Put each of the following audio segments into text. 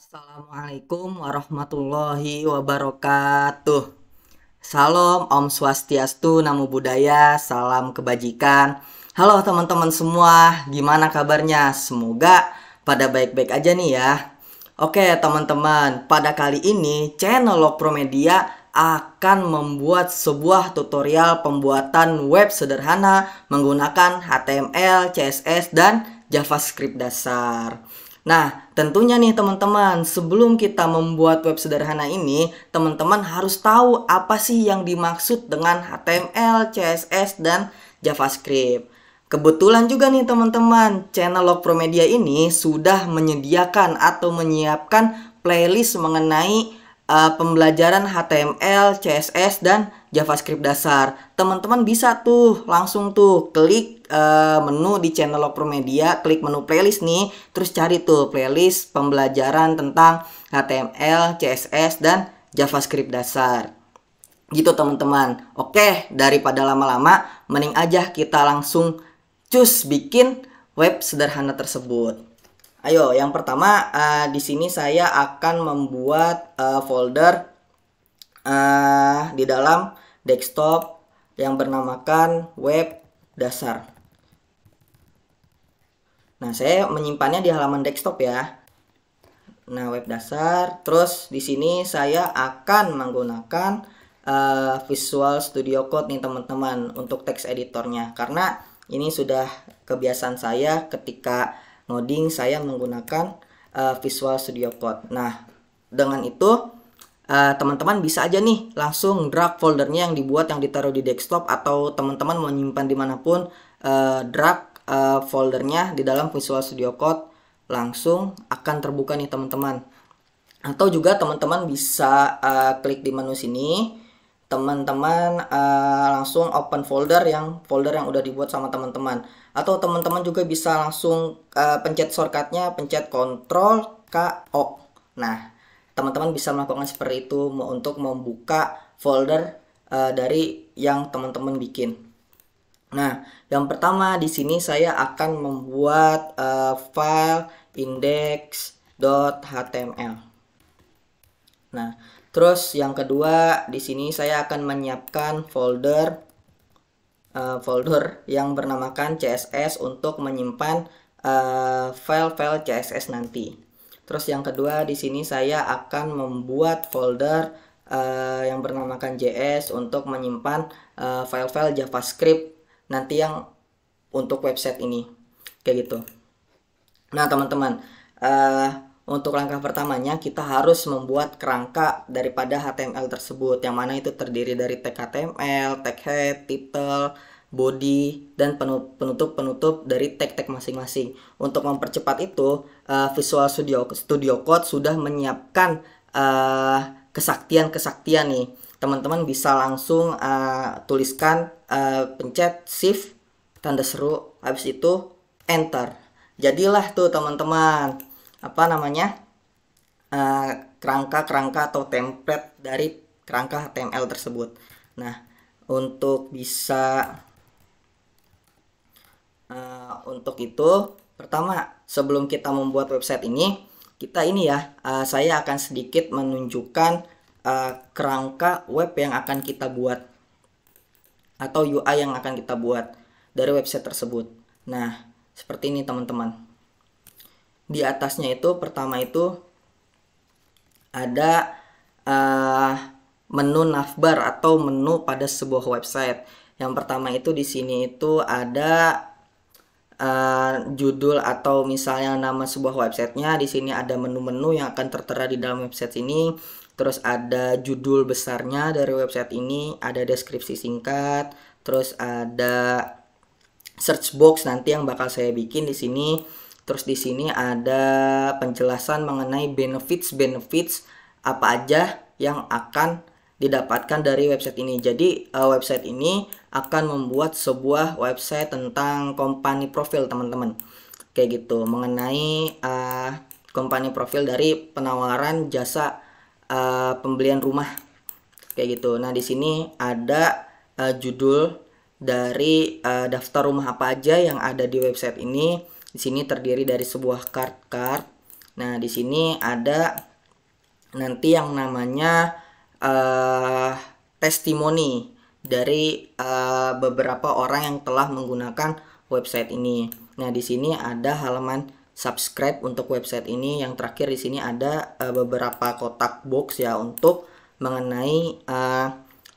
Assalamualaikum warahmatullahi wabarakatuh. Salam, Om Swastiastu, Namo Buddhaya, salam kebajikan. Halo teman-teman semua, gimana kabarnya? Semoga pada baik-baik aja nih ya. Oke teman-teman, pada kali ini channel Lokpromedia akan membuat sebuah tutorial pembuatan web sederhana menggunakan HTML, CSS, dan JavaScript dasar. Nah, tentunya nih teman-teman, sebelum kita membuat web sederhana ini, teman-teman harus tahu apa sih yang dimaksud dengan HTML, CSS, dan JavaScript. Kebetulan juga nih teman-teman, channel Lokpromedia ini sudah menyediakan atau menyiapkan playlist mengenai pembelajaran HTML, CSS, dan JavaScript dasar. Teman-teman bisa tuh langsung tuh klik menu di channel Lokpromedia, klik menu playlist nih, terus cari tuh playlist pembelajaran tentang HTML, CSS, dan JavaScript dasar. Gitu teman-teman. Oke, daripada lama-lama, mending aja kita langsung cus bikin web sederhana tersebut. Ayo, yang pertama di sini saya akan membuat folder di dalam desktop yang bernamakan web dasar. Nah, saya menyimpannya di halaman desktop ya. Nah, web dasar. Terus di sini saya akan menggunakan Visual Studio Code nih teman-teman untuk text editornya. Karena ini sudah kebiasaan saya ketika ngoding saya menggunakan Visual Studio Code. Nah, dengan itu teman-teman bisa aja nih langsung drag foldernya yang dibuat yang ditaruh di desktop, atau teman-teman mau nyimpan dimanapun, drag foldernya di dalam Visual Studio Code langsung akan terbuka nih teman-teman. Atau juga teman-teman bisa klik di menu sini, teman-teman langsung open folder yang udah dibuat sama teman-teman. Atau teman-teman juga bisa langsung pencet shortcutnya, pencet Ctrl K O. Nah, teman-teman bisa melakukan seperti itu untuk membuka folder dari yang teman-teman bikin. Nah, yang pertama di sini saya akan membuat file index.html. Nah, terus yang kedua di sini saya akan menyiapkan folder yang bernamakan CSS untuk menyimpan file-file CSS nanti. Terus yang kedua di sini saya akan membuat folder yang bernamakan JS untuk menyimpan file-file JavaScript nanti yang untuk website ini, kayak gitu. Nah teman-teman, untuk langkah pertamanya kita harus membuat kerangka daripada HTML tersebut, yang mana itu terdiri dari tag HTML, tag head, title, body, dan penutup dari tag-tag masing-masing. Untuk mempercepat itu, Visual Studio Code sudah menyiapkan kesaktian nih. Teman-teman bisa langsung tuliskan, pencet shift tanda seru, habis itu enter. Jadilah tuh teman-teman kerangka atau template dari kerangka HTML tersebut. Nah, untuk itu pertama, sebelum kita membuat website ini, saya akan sedikit menunjukkan kerangka web yang akan kita buat atau UI yang akan kita buat dari website tersebut. Nah, seperti ini teman-teman. Di atasnya itu pertama itu ada menu navbar atau menu pada sebuah website. Yang pertama itu di sini itu ada judul atau misalnya nama sebuah websitenya. Di sini ada menu-menu yang akan tertera di dalam website ini. Terus ada judul besarnya dari website ini, ada deskripsi singkat, terus ada search box nanti yang bakal saya bikin di sini. Terus di sini ada penjelasan mengenai benefits apa aja yang akan didapatkan dari website ini. Jadi website ini akan membuat sebuah website tentang company profile teman-teman, kayak gitu, mengenai company profile dari penawaran jasa pembelian rumah, kayak gitu. Nah, di sini ada judul dari daftar rumah apa aja yang ada di website ini. Di sini terdiri dari sebuah card. Nah, di sini ada nanti yang namanya testimoni dari beberapa orang yang telah menggunakan website ini. Nah, di sini ada halaman subscribe untuk website ini. Yang terakhir di sini ada beberapa kotak box ya untuk mengenai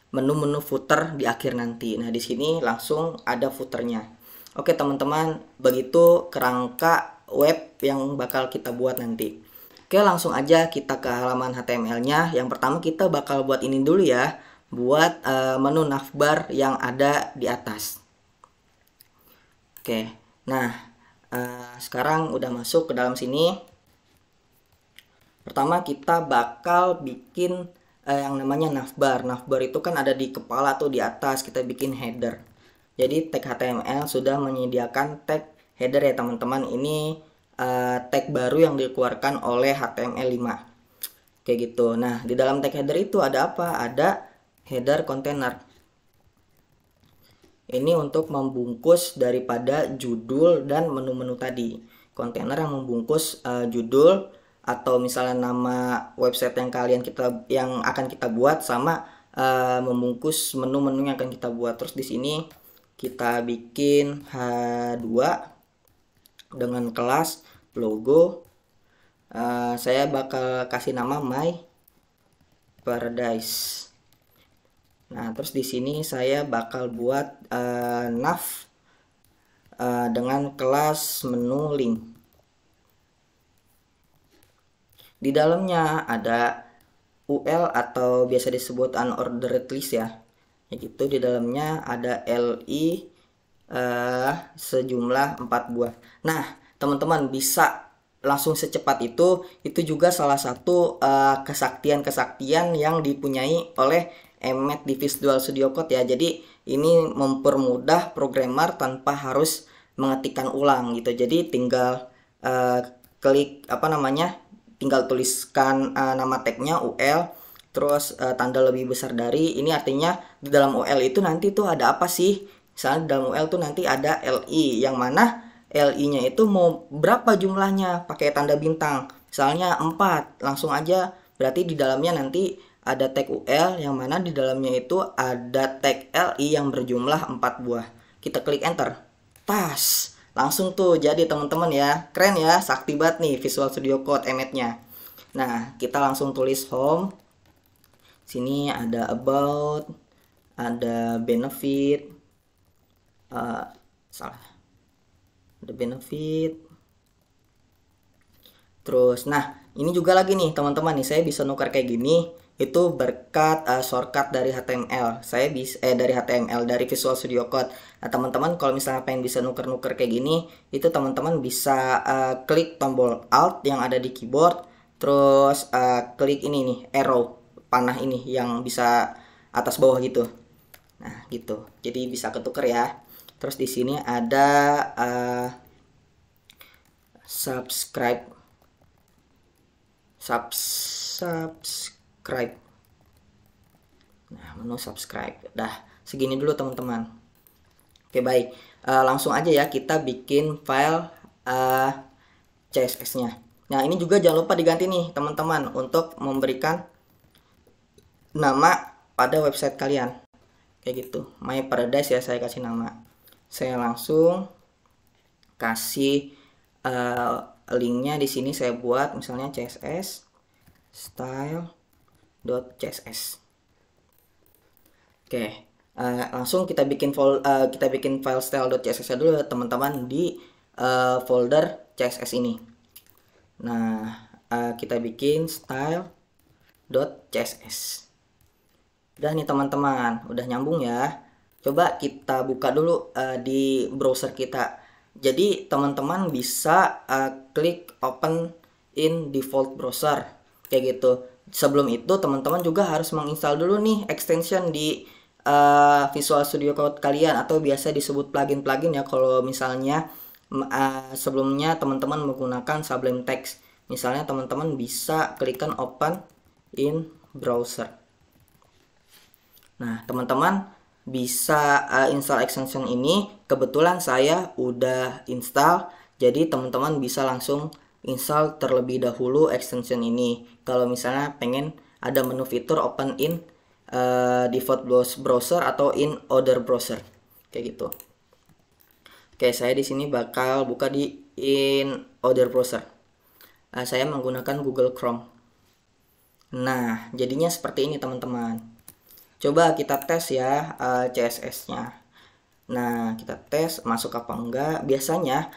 menu-menu footer di akhir nanti. Nah, di sini langsung ada footernya. Oke, teman-teman, begitu kerangka web yang bakal kita buat nanti. Oke, langsung aja kita ke halaman HTML-nya. Yang pertama kita bakal buat ini dulu ya, buat menu navbar yang ada di atas. Oke, nah sekarang udah masuk ke dalam sini. Pertama kita bakal bikin yang namanya navbar. Navbar itu kan ada di kepala tuh di atas, kita bikin header. Jadi tag HTML sudah menyediakan tag header ya teman-teman. Ini tag baru yang dikeluarkan oleh HTML5. Kayak gitu. Nah, di dalam tag header itu ada apa? Ada header container. Ini untuk membungkus daripada judul dan menu-menu tadi. Kontainer yang membungkus judul atau misalnya nama website yang akan kita buat sama membungkus menu-menu yang akan kita buat. Terus di sini kita bikin H2 dengan kelas logo. Saya bakal kasih nama My Paradise. Nah, terus di sini saya bakal buat nav dengan kelas menu link. Di dalamnya ada UL atau biasa disebut unordered list ya. Yaitu di dalamnya ada LI sejumlah 4 buah. Nah, teman-teman bisa langsung secepat itu juga salah satu kesaktian yang dipunyai oleh Emmet di Visual Studio Code ya. Jadi ini mempermudah programmer tanpa harus mengetikkan ulang gitu. Jadi tinggal klik tinggal tuliskan nama tagnya UL, terus tanda lebih besar dari. Ini artinya di dalam UL itu nanti tuh ada apa sih? Misalnya di dalam UL tuh nanti ada LI, yang mana LI-nya itu mau berapa jumlahnya, pakai tanda bintang. Misalnya 4, langsung aja berarti di dalamnya nanti ada tag UL, yang mana di dalamnya itu ada tag LI yang berjumlah 4 buah. Kita klik enter. Tas. Langsung tuh jadi teman-teman ya. Keren ya, sakti banget nih Visual Studio Code Emmet-nya. Nah, kita langsung tulis home. Sini ada about, ada benefit. Ada benefit. Terus, nah ini juga lagi nih teman-teman nih, saya bisa nukar kayak gini. Itu berkat shortcut dari HTML. Saya bisa dari HTML dari Visual Studio Code. Nah, teman-teman kalau misalnya pengen bisa nuker-nuker kayak gini, itu teman-teman bisa klik tombol Alt yang ada di keyboard, terus klik ini nih, arrow panah ini yang bisa atas bawah gitu. Nah, gitu. Jadi bisa ketuker ya. Terus di sini ada subscribe. Nah, menu subscribe. Dah, segini dulu teman-teman. Oke, baik. Langsung aja ya kita bikin file CSS-nya. Nah, ini juga jangan lupa diganti nih teman-teman untuk memberikan nama pada website kalian. Kayak gitu. My Paradise ya, saya kasih nama. Saya langsung kasih linknya di sini, saya buat misalnya CSS style.css. Oke, langsung kita bikin file style.css dulu teman-teman di folder CSS ini. Nah, kita bikin style.css. Udah nih teman-teman, udah nyambung ya. Coba kita buka dulu di browser kita. Jadi teman-teman bisa klik open in default browser kayak gitu. Sebelum itu teman-teman juga harus menginstal dulu nih extension di Visual Studio Code kalian, atau biasa disebut plugin ya kalau misalnya sebelumnya teman-teman menggunakan Sublime Text. Misalnya teman-teman bisa klikkan open in browser. Nah, teman-teman bisa install extension ini. Kebetulan saya udah install, jadi teman-teman bisa langsung install terlebih dahulu extension ini. Kalau misalnya pengen ada menu fitur open in default browser atau in other browser kayak gitu. Oke, saya di sini bakal buka di in other browser. Saya menggunakan Google Chrome. Nah, jadinya seperti ini teman-teman. Coba kita tes ya CSS-nya. Nah, kita tes masuk apa enggak. Biasanya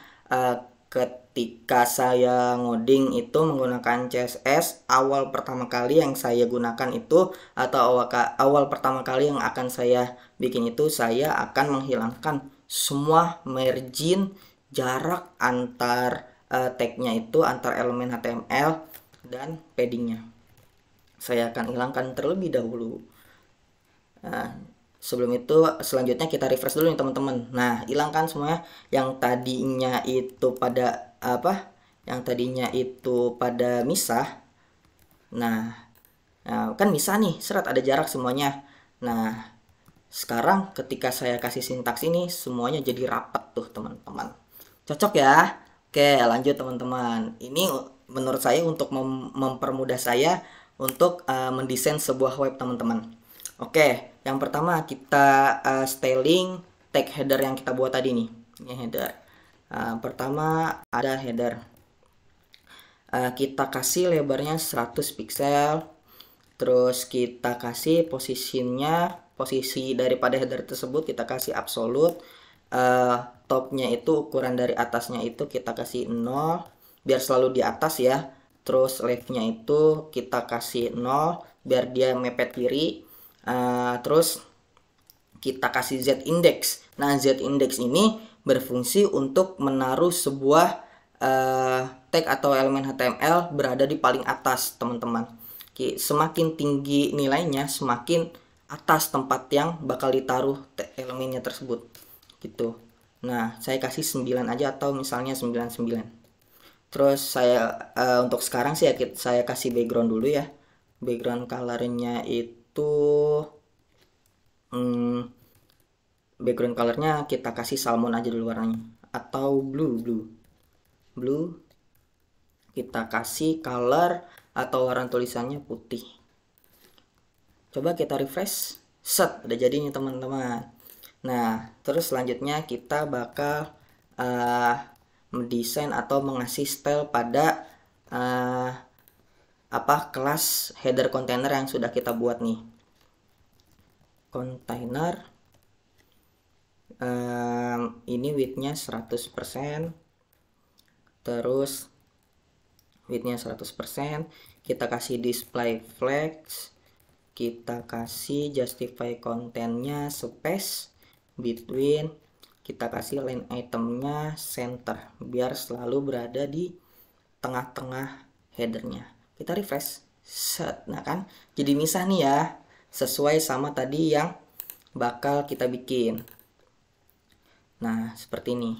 ketika saya ngoding itu menggunakan CSS, awal pertama kali yang saya gunakan itu atau awal pertama kali yang akan saya bikin itu, saya akan menghilangkan semua margin, jarak antar tagnya itu, antar elemen HTML dan paddingnya. Saya akan hilangkan terlebih dahulu. Nah, sebelum itu selanjutnya kita refresh dulu nih teman-teman. Nah, hilangkan semuanya yang tadinya itu pada apa? Yang tadinya itu pada misah. Nah, kan misah nih, seret ada jarak semuanya. Nah, sekarang ketika saya kasih sintaks ini semuanya jadi rapat tuh teman-teman. Cocok ya? Oke, lanjut teman-teman. Ini menurut saya untuk mempermudah saya untuk mendesain sebuah web teman-teman. Oke, yang pertama kita styling tag header yang kita buat tadi nih. Ini header. Pertama ada header. Kita kasih lebarnya 100 pixel. Terus kita kasih posisi daripada header tersebut kita kasih absolute. Topnya itu ukuran dari atasnya itu kita kasih 0 biar selalu di atas ya. Terus leftnya itu kita kasih 0 biar dia mepet kiri. Terus kita kasih Z index. Nah, Z index ini berfungsi untuk menaruh sebuah tag atau elemen HTML berada di paling atas teman-teman. Semakin tinggi nilainya, semakin atas tempat yang bakal ditaruh elemennya tersebut gitu. Nah, saya kasih 9 aja atau misalnya 99. Terus saya untuk sekarang sih saya kasih background dulu ya. Background colornya itu background colornya kita kasih salmon aja dulu warnanya atau blue kita kasih color atau warna tulisannya putih. Coba kita refresh, set udah jadi nih teman-teman. Nah, terus selanjutnya kita bakal mendesain atau mengasih style pada kelas header container yang sudah kita buat nih. Container ini widthnya 100%, terus widthnya 100%, kita kasih display flags, kita kasih justify contentnya space between, kita kasih line itemnya center biar selalu berada di tengah-tengah headernya. Kita refresh, set. Nah kan jadi misah nih ya, sesuai sama tadi yang bakal kita bikin. Nah seperti ini.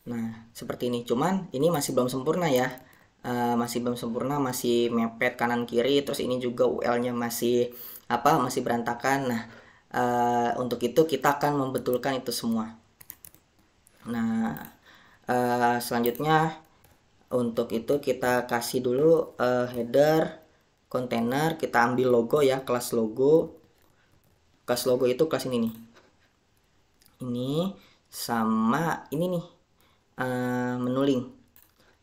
Nah seperti ini, cuman ini masih belum sempurna ya. Masih belum sempurna, masih mepet kanan kiri, terus ini juga UL-nya masih berantakan. Nah untuk itu kita akan membetulkan itu semua. Nah selanjutnya untuk itu kita kasih dulu header container, kita ambil logo ya, kelas logo itu kelas ini nih, ini sama ini nih menu link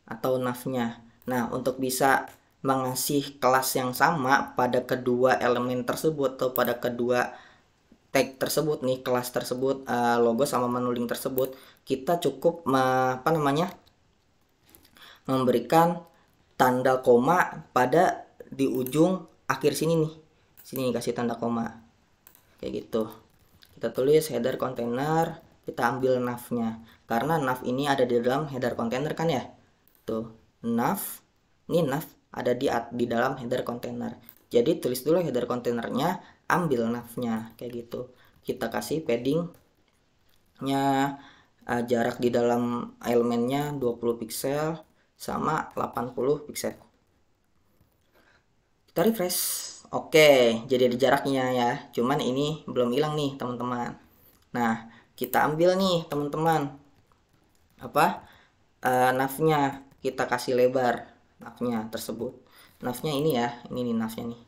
atau navnya. Nah untuk bisa mengasih kelas yang sama pada kedua elemen tersebut atau pada kedua tag tersebut nih, kelas tersebut, logo sama menu link tersebut, kita cukup memberikan tanda koma pada di ujung akhir sini nih. Sini kasih tanda koma. Kayak gitu. Kita tulis header container, kita ambil navnya. Karena nav ini ada di dalam header container kan ya. Tuh, nav. Ini nav ada di dalam header container. Jadi tulis dulu header containernya, ambil navnya kayak gitu. Kita kasih paddingnya jarak di dalam elemennya 20 pixel sama 80 pixel. Kita refresh. Oke, jadi ada jaraknya ya. Cuman ini belum hilang nih teman-teman. Nah kita ambil nih teman-teman apa navnya kita kasih lebar navnya tersebut. Navnya ini ya, ini nih navnya nih.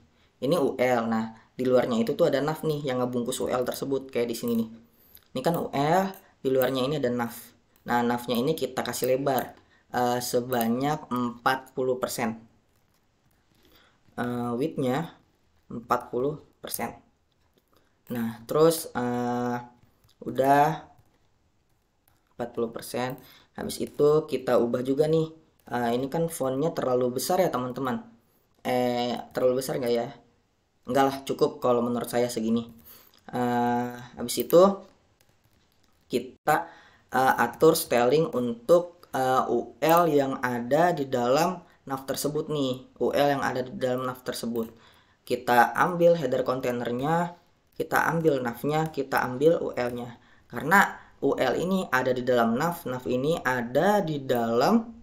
Ini UL. Nah, di luarnya itu tuh ada nav nih yang ngebungkus UL tersebut kayak di sini nih. Ini kan UL, di luarnya ini ada nav. Nah, navnya ini kita kasih lebar sebanyak 40%. Widthnya 40%. Nah, terus udah 40%. Habis itu kita ubah juga nih. Ini kan fontnya terlalu besar ya teman-teman. Terlalu besar nggak ya? Enggak lah, cukup kalau menurut saya segini. Habis itu kita atur styling untuk UL yang ada di dalam nav tersebut nih. UL yang ada di dalam nav tersebut. Kita ambil header kontainernya, kita ambil navnya, kita ambil UL-nya. Karena UL ini ada di dalam nav, nav ini ada di dalam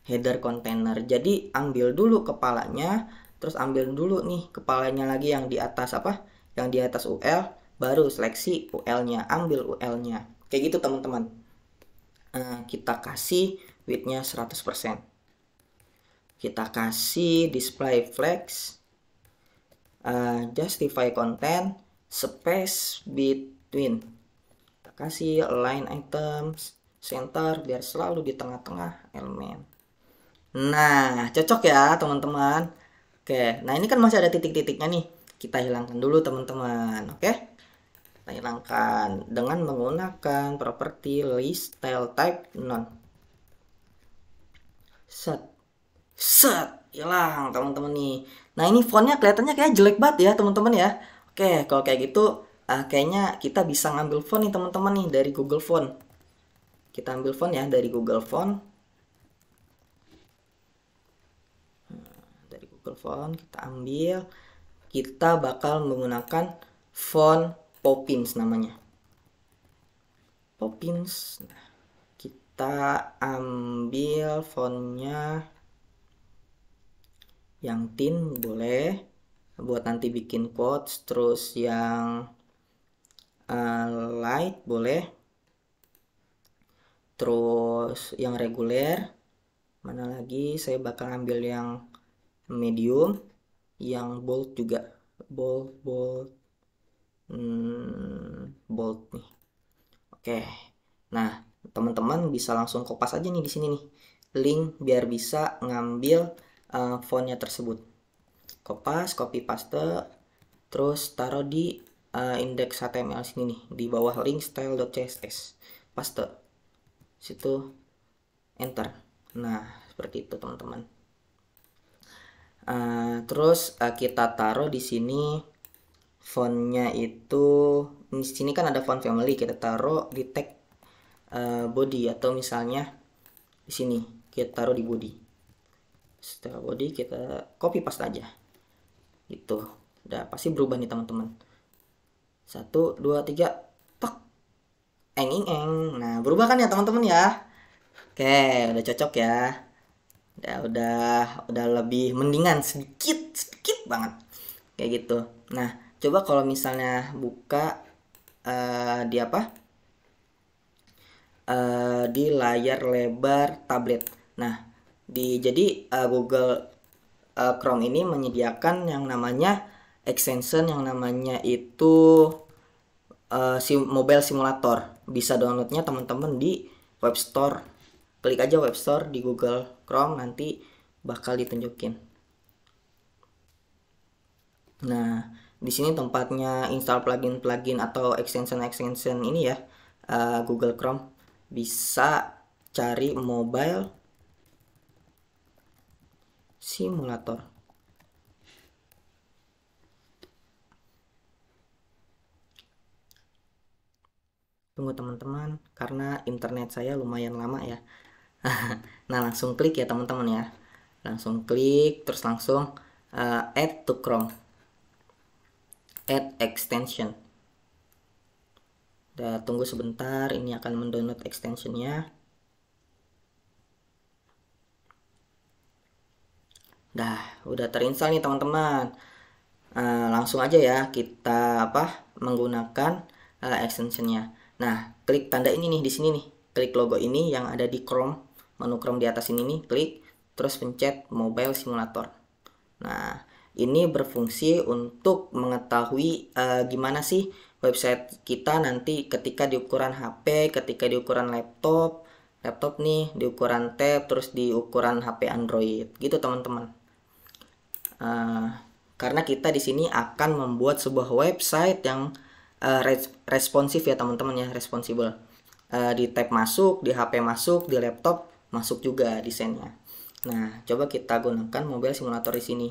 header kontainer. Jadi ambil dulu kepalanya, terus ambil dulu nih kepalanya lagi yang di atas apa? Yang di atas UL, baru seleksi UL-nya, ambil UL-nya. Kayak gitu teman-teman. Kita kasih width-nya 100%. Kita kasih display flex, justify content, space between. Kita kasih align items, center biar selalu di tengah-tengah elemen. Nah, cocok ya teman-teman. Oke, nah ini kan masih ada titik-titiknya nih. Kita hilangkan dulu teman-teman. Oke, kita hilangkan dengan menggunakan properti list style type none. Set, hilang teman-teman nih. Nah ini fontnya kelihatannya kayak jelek banget ya teman-teman ya. Oke, kalau kayak gitu kayaknya kita bisa ngambil font nih teman-teman nih dari Google Font. Kita ambil font ya dari Google Font. Dari Google Font kita ambil. Kita bakal menggunakan font Poppins namanya. Poppins. Nah, kita ambil fontnya yang thin boleh buat nanti bikin quotes, terus yang light boleh, terus yang reguler mana lagi, saya bakal ambil yang medium, yang bold juga, bold nih. Oke, nah teman-teman bisa langsung kopas aja nih di sini nih link biar bisa ngambil fontnya tersebut. Kopas, copy paste, terus taruh di index HTML sini nih di bawah link style.css, paste situ, enter. Nah seperti itu teman-teman. Terus kita taruh di sini fontnya itu, di sini kan ada font family, kita taruh di tag body, atau misalnya di sini kita taruh di body. Setelah body kita copy paste aja gitu. Udah pasti berubah nih teman-teman. 1, 2, 3, tok, eng. Nah berubah kan ya teman-teman ya. Oke, udah cocok ya. Udah lebih mendingan sedikit banget kayak gitu. Nah coba kalau misalnya buka di apa, di layar lebar tablet. Nah jadi Google Chrome ini menyediakan yang namanya extension yang namanya itu mobile simulator. Bisa downloadnya teman-teman di web store. Klik aja web store di Google Chrome, nanti bakal ditunjukin. Nah di sini tempatnya install plugin atau extension ini ya, Google Chrome. Bisa cari mobile simulator. Tunggu teman-teman, karena internet saya lumayan lama ya. Nah langsung klik ya teman-teman ya. Langsung klik, terus langsung add to Chrome, add extension. Udah tunggu sebentar, ini akan mendownload extensionnya. Udah terinstall nih teman-teman. Langsung aja ya kita menggunakan extensionnya. Nah klik tanda ini nih di sini nih, klik logo ini yang ada di Chrome, menu Chrome di atas ini nih, klik, terus pencet Mobile Simulator. Nah, ini berfungsi untuk mengetahui gimana sih website kita nanti ketika di ukuran HP, ketika di ukuran laptop nih, di ukuran tab, terus di ukuran HP Android, gitu teman-teman. Karena kita di sini akan membuat sebuah website yang responsif ya teman-teman ya, responsibel. Di tab masuk, di HP masuk, di laptop masuk juga desainnya. Nah, coba kita gunakan Mobile Simulator di sini.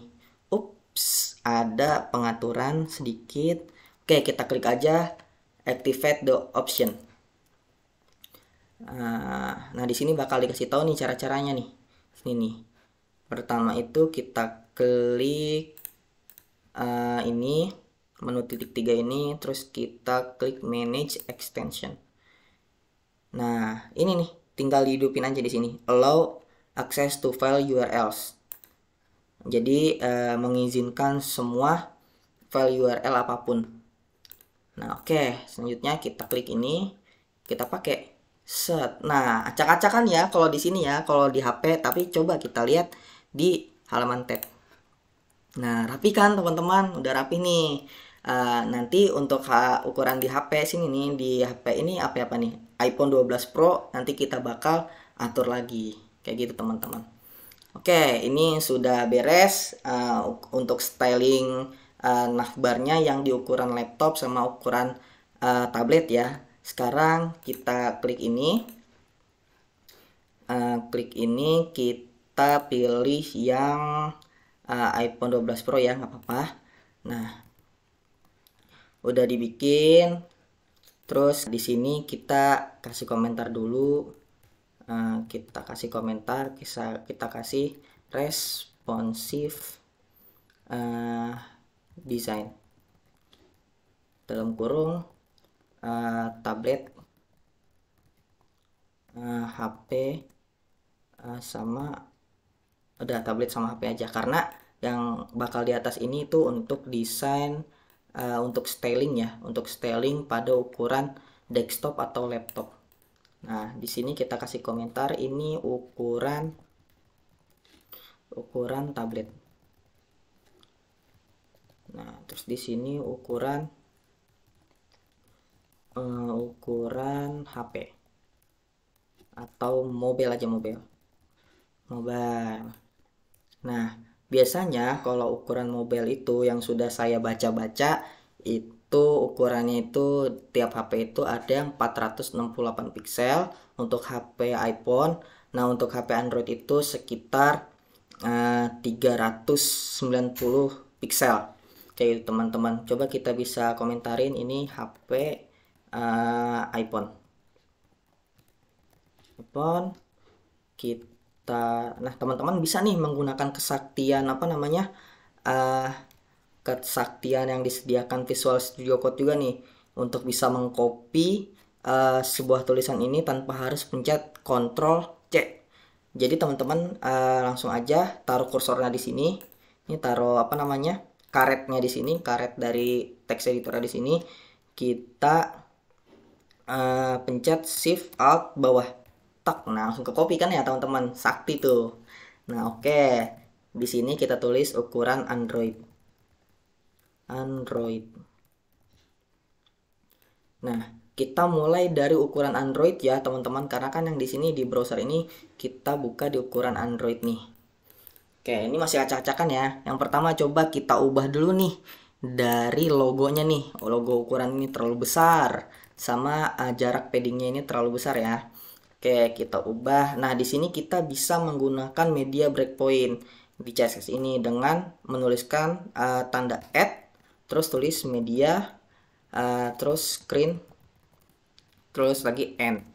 Ups, ada pengaturan sedikit. Oke, kita klik aja activate the option. Nah, di sini bakal dikasih tahu nih cara-caranya nih. Sini nih. Pertama itu kita klik ini menu titik 3 ini, terus kita klik manage extension. Nah, ini nih, tinggal dihidupin aja di sini. Allow access to file URLs. Jadi mengizinkan semua file URL apapun. Nah, oke, selanjutnya kita klik ini, kita pakai set. Nah, acak-acakan ya kalau di sini ya, kalau di HP, tapi coba kita lihat di halaman tab. Nah, rapi kan teman-teman, udah rapi nih. Nanti untuk ukuran di HP sini nih, di HP ini apa nih, iPhone 12 Pro, nanti kita bakal atur lagi kayak gitu teman-teman. Oke, ini sudah beres untuk styling navbarnya yang di ukuran laptop sama ukuran tablet ya. Sekarang kita klik ini, kita pilih yang iPhone 12 Pro ya, nggak apa-apa. Nah, udah dibikin. Terus di sini kita kasih komentar dulu. Kita kasih komentar, kita kasih responsif design dalam kurung tablet, HP sama udah tablet sama HP aja, karena yang bakal di atas ini tuh untuk desain untuk styling ya, untuk styling pada ukuran desktop atau laptop. Nah, di sini kita kasih komentar ini ukuran tablet. Nah, terus di sini ukuran HP atau mobile aja, mobile. Nah, biasanya kalau ukuran mobile itu yang sudah saya baca-baca itu ukurannya itu tiap HP itu ada yang 468 piksel untuk HP iPhone. Nah, untuk HP Android itu sekitar 390 piksel. Oke teman-teman, coba kita bisa komentarin ini HP iPhone kita. Nah, teman-teman bisa nih menggunakan kesaktian kesaktian yang disediakan Visual Studio Code juga nih untuk bisa mengcopy sebuah tulisan ini tanpa harus pencet Ctrl C. Jadi teman-teman langsung aja taruh kursornya di sini. Ini taruh karetnya di sini, karet dari text editor di sini. Kita pencet Shift Alt bawah, tak, nah langsung ke copy kan ya teman-teman, sakti tuh. Nah, oke, di sini kita tulis ukuran Android. Nah, kita mulai dari ukuran Android ya teman-teman, karena kan yang di sini di browser ini kita buka di ukuran Android nih. Oke, ini masih acak-acakan ya. Yang pertama coba kita ubah dulu nih dari logonya nih. Logo ukuran ini terlalu besar, sama jarak paddingnya ini terlalu besar ya. Oke, kita ubah. Nah, di sini kita bisa menggunakan media breakpoint di CSS ini dengan menuliskan tanda add, terus tulis media, terus screen, terus lagi end.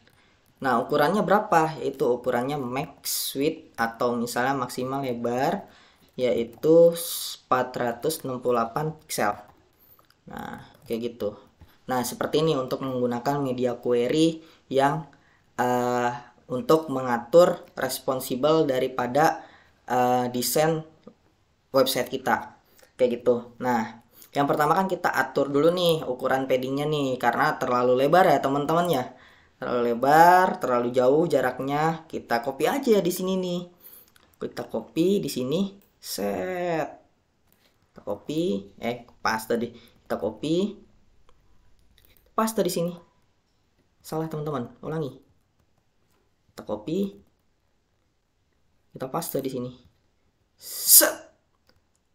Nah, ukurannya berapa? Yaitu ukurannya max width atau misalnya maksimal lebar, yaitu 468 piksel. Nah, kayak gitu. Nah, seperti ini untuk menggunakan media query yang untuk mengatur responsibel daripada desain website kita kayak gitu. Nah, yang pertama kan kita atur dulu nih ukuran paddingnya nih, karena terlalu lebar ya teman-teman ya. terlalu lebar, terlalu jauh jaraknya, kita copy aja di sini nih. Kita copy di sini, set. Kita copy, paste tadi. Kita copy, paste di sini. Salah teman-teman, ulangi. Kita copy, kita paste di sini. Set.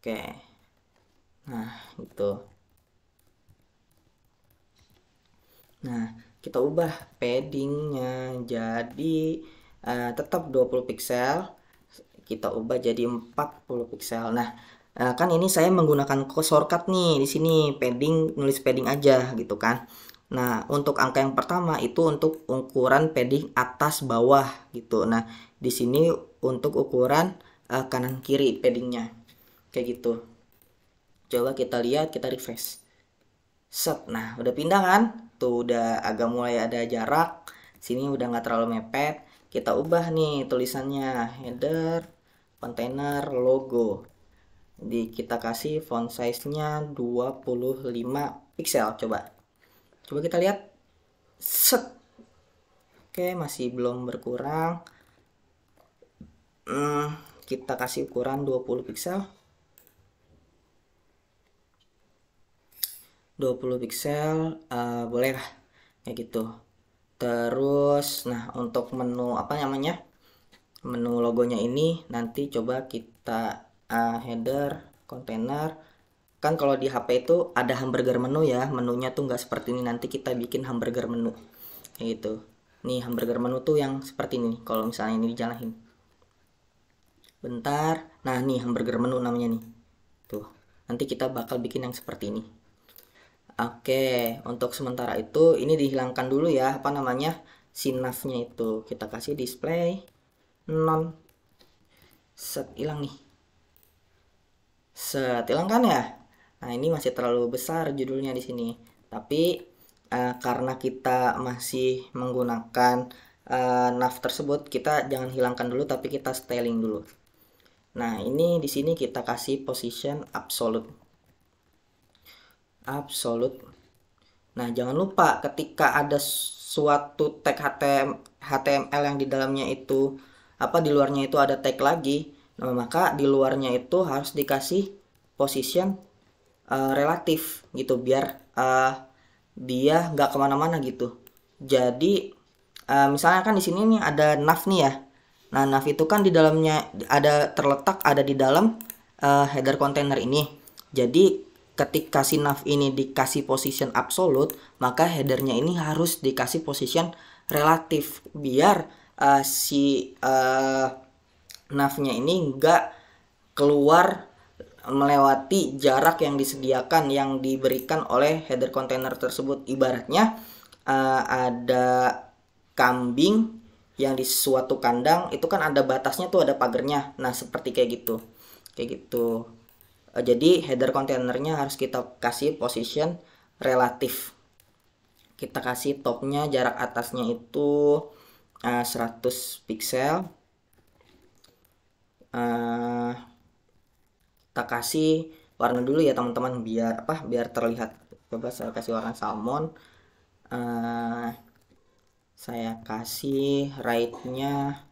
Oke. Nah, itu. Nah, kita ubah paddingnya jadi tetap 20 pixel. Kita ubah jadi 40 pixel. Nah, kan ini saya menggunakan shortcut nih di sini padding, nulis padding aja gitu kan. Nah, untuk angka yang pertama itu untuk ukuran padding atas bawah gitu. Nah, di sini untuk ukuran kanan kiri paddingnya kayak gitu. Coba kita lihat, kita refresh. Set, nah udah pindah kan? Tuh udah agak mulai ada jarak. Sini udah nggak terlalu mepet. Kita ubah nih tulisannya, header, container, logo. Jadi kita kasih font size-nya 25 pixel. Coba kita lihat. Set. Oke, masih belum berkurang. Kita kasih ukuran 20 pixel. 20 pixel boleh lah kayak gitu. Terus nah untuk menu apa namanya, menu logonya ini nanti coba kita header, container. Kan kalau di HP itu ada hamburger menu ya, menunya tuh nggak seperti ini. Nanti kita bikin hamburger menu kayak gitu. Nih hamburger menu tuh yang seperti ini kalau misalnya ini dijalanin. Bentar, nah nih hamburger menu namanya nih tuh. Nanti kita bakal bikin yang seperti ini. Oke, untuk sementara itu ini dihilangkan dulu ya, apa namanya, sinafnya itu. Kita kasih display non. Set, hilang nih. Set, hilang kan ya? Nah, ini masih terlalu besar judulnya di sini. Tapi karena kita masih menggunakan nav tersebut, kita jangan hilangkan dulu tapi kita styling dulu. Nah, ini di sini kita kasih position absolute. Nah, jangan lupa ketika ada suatu tag HTML yang di dalamnya itu di luarnya itu ada tag lagi, nah, maka di luarnya itu harus dikasih position relatif gitu biar dia nggak kemana-mana gitu. Jadi misalnya kan di sini nih ada nav nih ya. Nah, nav itu kan di dalamnya ada di dalam header container ini. Jadi ketika si nav ini dikasih position absolute, maka headernya ini harus dikasih position relatif biar si navnya ini nggak keluar melewati jarak yang disediakan yang diberikan oleh header container tersebut. Ibaratnya ada kambing yang di suatu kandang itu kan ada batasnya tuh, ada pagernya. Nah, seperti kayak gitu. Jadi header kontainernya harus kita kasih position relatif. Kita kasih topnya, jarak atasnya itu 100 pixel. Kita kasih warna dulu ya teman-teman biar terlihat. Coba saya kasih warna salmon. Saya kasih right-nya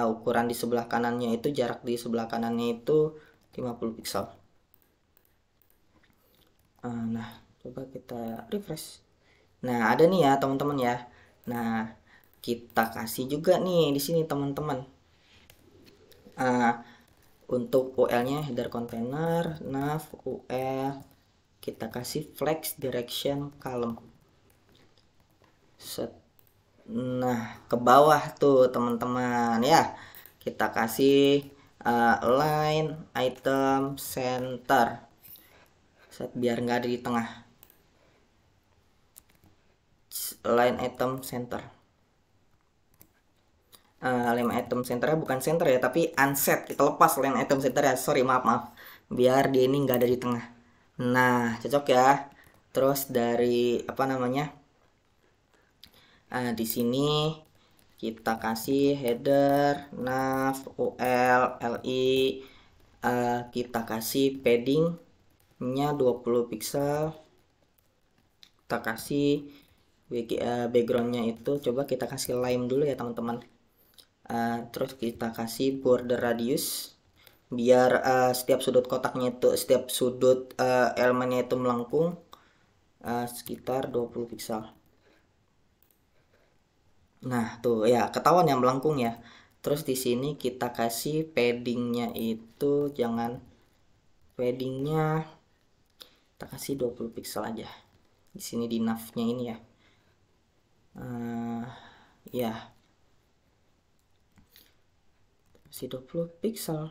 ukuran di sebelah kanannya itu, jarak di sebelah kanannya itu 50 pixel. Nah, coba kita refresh. Nah, ada nih ya teman-teman ya. Nah, kita kasih juga nih di sini teman-teman. Untuk UL-nya header container, nav, UL, kita kasih flex direction column. Set. Nah, ke bawah tuh teman-teman ya. Kita kasih line item center. Set, biar nggak ada di tengah. Line item center. Line item centernya bukan center ya, tapi unset. Kita lepas line item center ya. Sorry, maaf. Biar dia ini nggak ada di tengah. Nah, cocok ya. Terus dari apa namanya? Di sini kita kasih header, nav, UL, LI. Kita kasih paddingnya 20 pixel. Kita kasih backgroundnya itu coba kita kasih lime dulu ya teman-teman. Terus kita kasih border radius biar setiap sudut kotaknya itu, setiap sudut elemennya itu melengkung sekitar 20 pixel. Nah tuh ya ketahuan yang melengkung ya. Terus di sini kita kasih paddingnya itu paddingnya kita kasih 20 pixel aja. Di sini di navnya ini ya. Ya kasih 20 pixel.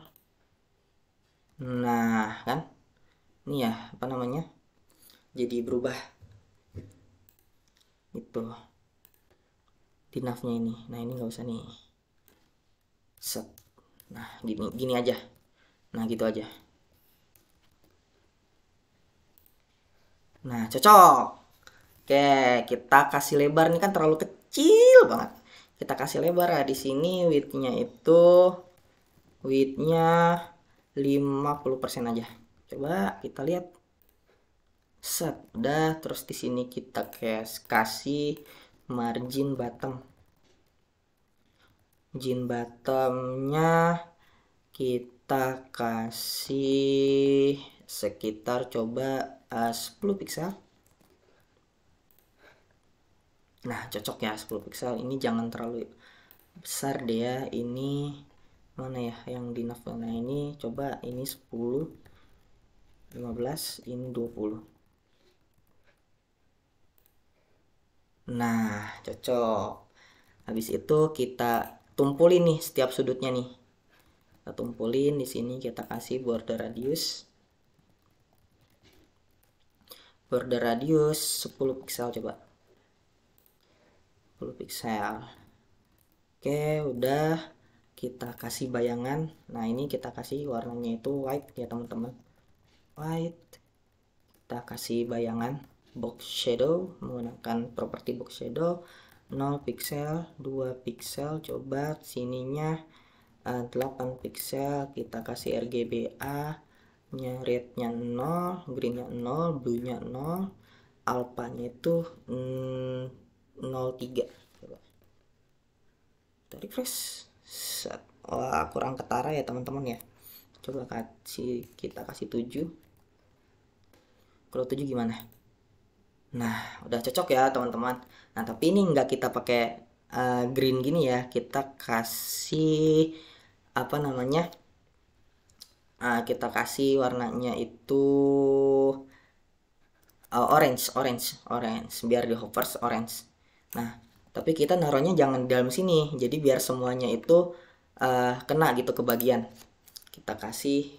Nah kan ini ya apa namanya, jadi berubah itu di navnya ini. Nah ini nggak usah nih, set. Nah gini aja, nah gitu aja. Nah cocok. Oke, kita kasih lebar, ini kan terlalu kecil banget, kita kasih lebar ya. Di sini widthnya itu 50% aja. Coba kita lihat. Set, udah. Terus di sini kita kasih margin bottomnya kita kasih sekitar coba 10 pixel. Nah cocok ya 10 pixel. Ini jangan terlalu besar deh ya. Ini mana ya yang di nav. Nah ini coba ini 10, 15, ini 20. Nah cocok. Habis itu kita tumpulin nih setiap sudutnya nih. Kita tumpulin di sini, kita kasih border radius. Border radius 10 pixel coba. 10 pixel. Oke, udah. Kita kasih bayangan. Nah, ini kita kasih warnanya itu white ya, teman-teman. White. Kita kasih bayangan box shadow menggunakan properti box shadow 0 pixel, 2 pixel. Coba sininya 8 pixel, kita kasih RGBA nya rednya 0, greennya 0, blue nya 0, alpanya itu 0,3. coba kita refresh. Set. Wah kurang ketara ya teman-teman ya. Coba kita kasih 7. Kalau 7 gimana? Nah udah cocok ya teman-teman. Nah tapi ini nggak kita pakai green gini ya, kita kasih apa namanya, kita kasih warnanya itu orange biar di hovers orange. Nah tapi kita naruhnya jangan di dalam sini, jadi biar semuanya itu kena gitu ke bagian. Kita kasih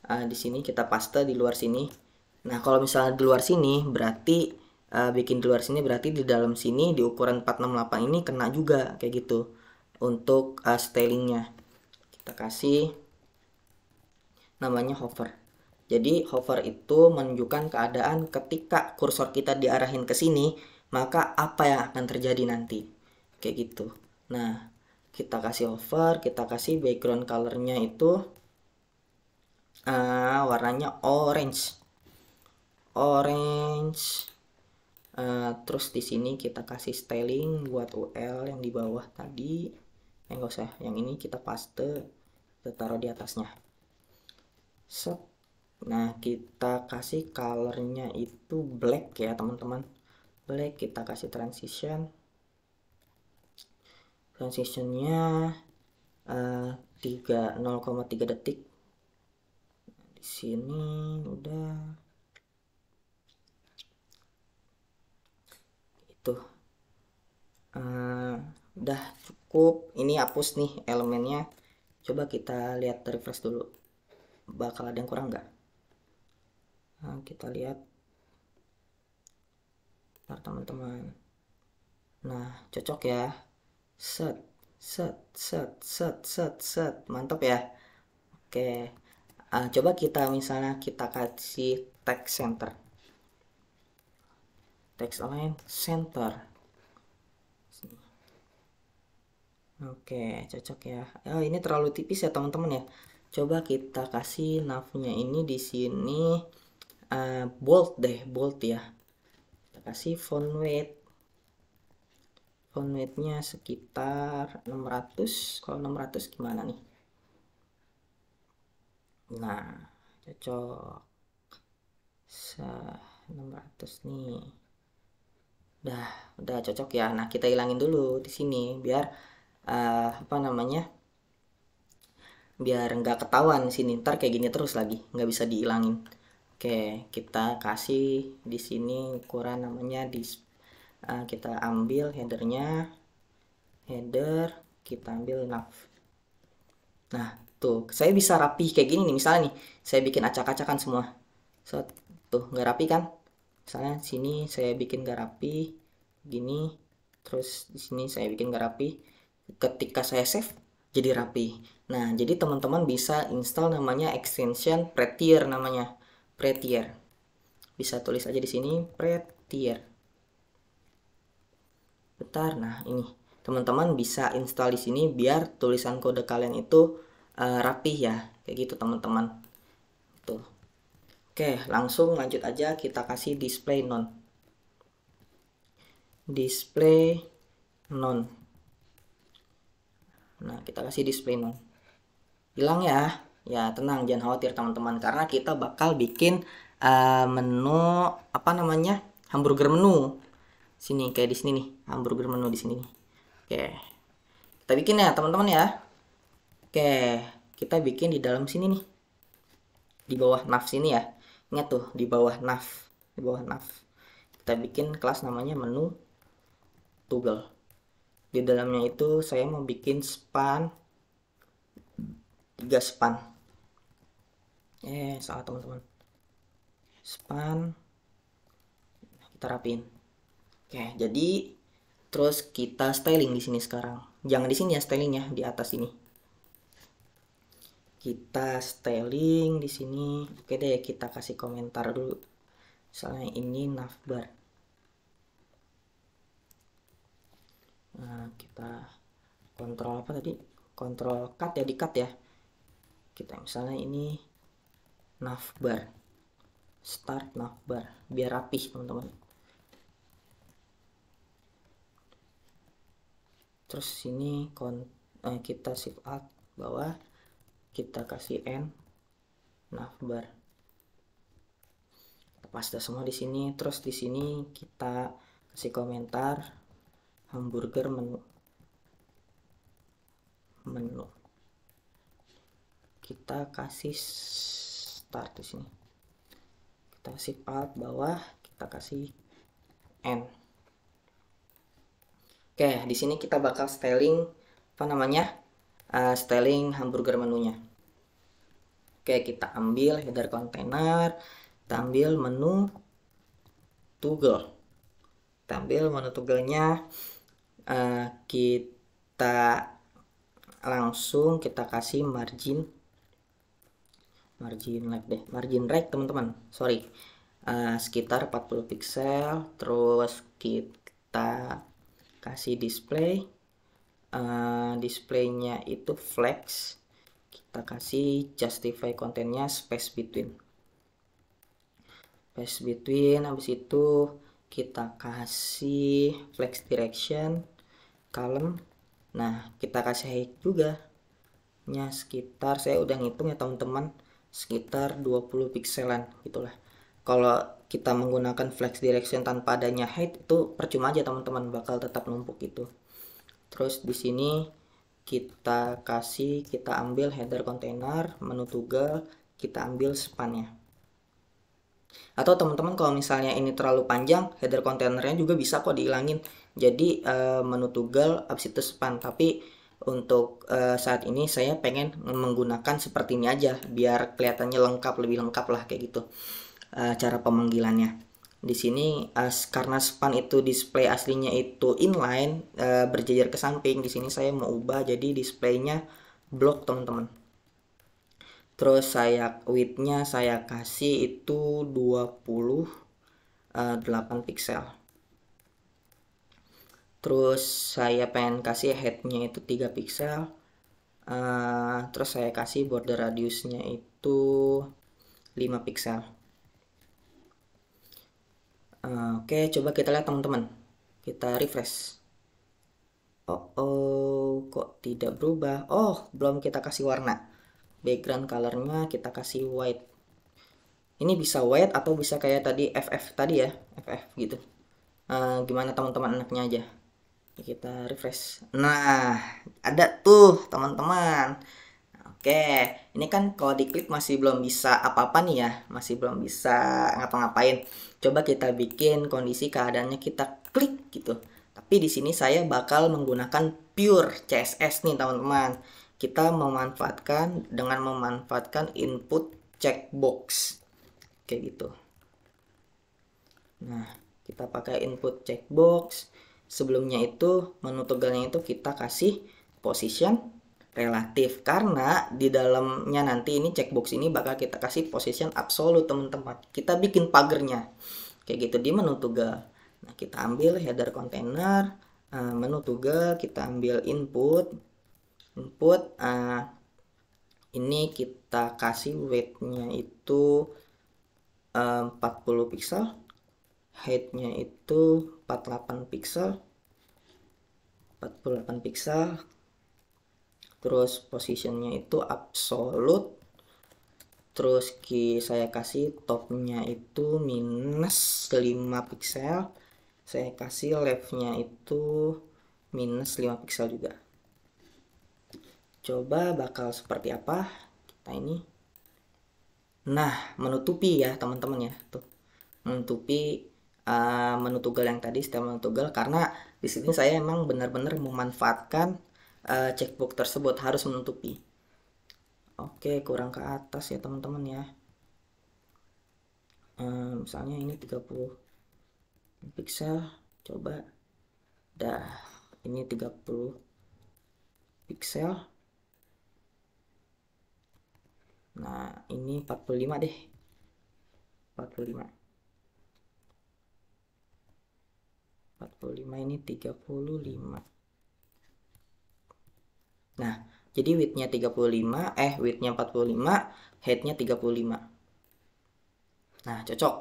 di sini, kita paste di luar sini. Nah kalau misalnya di luar sini berarti bikin di luar sini berarti di dalam sini di ukuran 468 ini kena juga kayak gitu untuk stylingnya. Kita kasih namanya hover. Jadi hover itu menunjukkan keadaan ketika kursor kita diarahin ke sini, maka apa yang akan terjadi nanti. Kayak gitu. Nah, kita kasih hover, kita kasih background colornya itu warnanya orange. Terus di sini kita kasih styling buat UL yang di bawah tadi. Enggak usah, yang ini kita paste, kita taruh di atasnya. Set. Nah kita kasih colornya itu black ya teman-teman, black. Kita kasih transitionnya 0,3 detik. Di sini udah itu udah cukup. Ini hapus nih elemennya. Coba kita lihat refresh dulu, bakal ada yang kurang nggak? Nah, kita lihat teman-teman. Nah cocok ya. Set, mantap ya. Oke, coba kita misalnya kita kasih text center, text align center. Oke cocok ya. Oh ini terlalu tipis ya teman-teman ya. Coba kita kasih navnya ini di sini bold deh, bold ya. Kita kasih font weight font weight-nya sekitar 600. Kalau 600 gimana nih? Nah, cocok. 600 nih. Udah cocok ya. Nah, kita hilangin dulu di sini biar apa namanya? Biar nggak ketahuan sini. Ntar kayak gini terus lagi, nggak bisa dihilangin. Oke, kita kasih di sini ukuran namanya kita ambil header, kita ambil nav. Nah, tuh, saya bisa rapi kayak gini nih. Misalnya nih, saya bikin acak-acakan semua. Tuh, nggak rapi kan? Misalnya sini saya bikin nggak rapi, gini. Terus di sini saya bikin nggak rapi. Ketika saya save, jadi rapi. Nah, jadi teman-teman bisa install namanya extension Prettier namanya. Prettier. Bisa tulis aja di sini Prettier. Bentar, nah ini teman-teman bisa install di sini biar tulisan kode kalian itu rapih ya, kayak gitu teman-teman. Tuh. Oke, langsung lanjut aja, kita kasih display none. Display none. Nah, kita kasih display none. Hilang ya. Ya, tenang, jangan khawatir teman-teman karena kita bakal bikin menu apa namanya? Hamburger menu. Sini kayak di sini nih, hamburger menu di sini nih. Oke. Kita bikin ya, teman-teman ya. Oke, kita bikin di dalam sini nih. Di bawah nav sini ya. Ingat tuh, di bawah nav. Di bawah nav. Kita bikin kelas namanya menu toggle. Di dalamnya itu saya mau bikin span 3 span. Salah teman-teman. Span. Kita rapin. Oke, jadi terus kita styling di sini sekarang. Jangan di sini ya stylingnya, di atas ini. Kita styling di sini. Oke deh, kita kasih komentar dulu. Misalnya ini navbar. Nah, kita kontrol apa tadi? Kontrol cut ya, di cut ya. Kita misalnya ini navbar. Start navbar biar rapih teman-teman. Terus sini kita shift alt bawah, kita kasih n navbar. Paste semua di sini. Terus di sini kita kasih komentar hamburger menu. Kita kasih start di sini. Kita kasih alt bawah, kita kasih n. Oke, di sini kita bakal styling apa namanya? Styling hamburger menunya. Oke, kita ambil header container, kita ambil menu toggle. Kita ambil menu toggle-nya, kita langsung kita kasih margin left deh, margin right teman-teman, sorry, sekitar 40 pixel. Terus kita kasih displaynya itu flex, kita kasih justify kontennya space between. Habis itu kita kasih flex direction column. Nah, kita kasih height juga nya sekitar, saya udah ngitung ya teman-teman, sekitar 20 pixelan gitulah. Kalau kita menggunakan flex direction tanpa adanya height itu percuma aja teman-teman, bakal tetap numpuk itu. Terus di sini kita ambil header container, menu toggle, kita ambil span-nya. Atau teman-teman kalau misalnya ini terlalu panjang, header containernya juga bisa kok dihilangin. Jadi menu toggle habis itu span. Tapi untuk saat ini saya pengen menggunakan seperti ini aja biar kelihatannya lengkap, lebih lengkap lah kayak gitu cara pemanggilannya. Di sini karena span itu display aslinya itu inline, berjejer ke samping. Di sini saya mau ubah jadi displaynya block teman-teman. Terus width-nya saya kasih itu 28 pixel. Terus saya pengen kasih head-nya itu 3 pixel. Terus saya kasih border radiusnya itu 5 pixel. Oke, coba kita lihat teman-teman. Kita refresh. Kok tidak berubah? Oh, belum kita kasih warna. Background colornya kita kasih white. Ini bisa white atau bisa kayak tadi FF tadi ya, FF gitu. Gimana teman-teman enaknya aja. Kita refresh. Nah, ada tuh teman-teman. Oke, ini kan kalau diklik masih belum bisa apa-apa nih ya, masih belum bisa ngapa-ngapain. Coba kita bikin kondisi keadaannya kita klik gitu. Tapi di sini saya bakal menggunakan pure CSS nih teman-teman. Kita memanfaatkan input checkbox kayak gitu. Nah, kita pakai input checkbox. Sebelumnya itu menu toggle-nya itu kita kasih position relatif, karena di dalamnya nanti ini checkbox ini bakal kita kasih position absolute teman-teman. Kita bikin pagernya kayak gitu di menu toggle. Nah, kita ambil header container, menu toggle, kita ambil input. Ini kita kasih weight-nya itu 40 pixel, height-nya itu 48 pixel, terus positionnya itu absolute, terus saya kasih topnya itu minus 5 pixel, saya kasih left-nya itu minus 5 pixel juga. Coba bakal seperti apa kita ini. Nah, menutupi ya teman-teman ya, tuh menutupi menu toggle yang tadi, setelah menu toggle, karena di sini saya emang benar-benar memanfaatkan checkbox tersebut harus menutupi. Oke, kurang ke atas ya teman-teman ya. Misalnya ini 30 pixel, coba dah ini 30 pixel. Nah, ini 45 deh. 45 ini 35. Nah, jadi width-nya 35, width-nya 45, height-nya 35. Nah, cocok.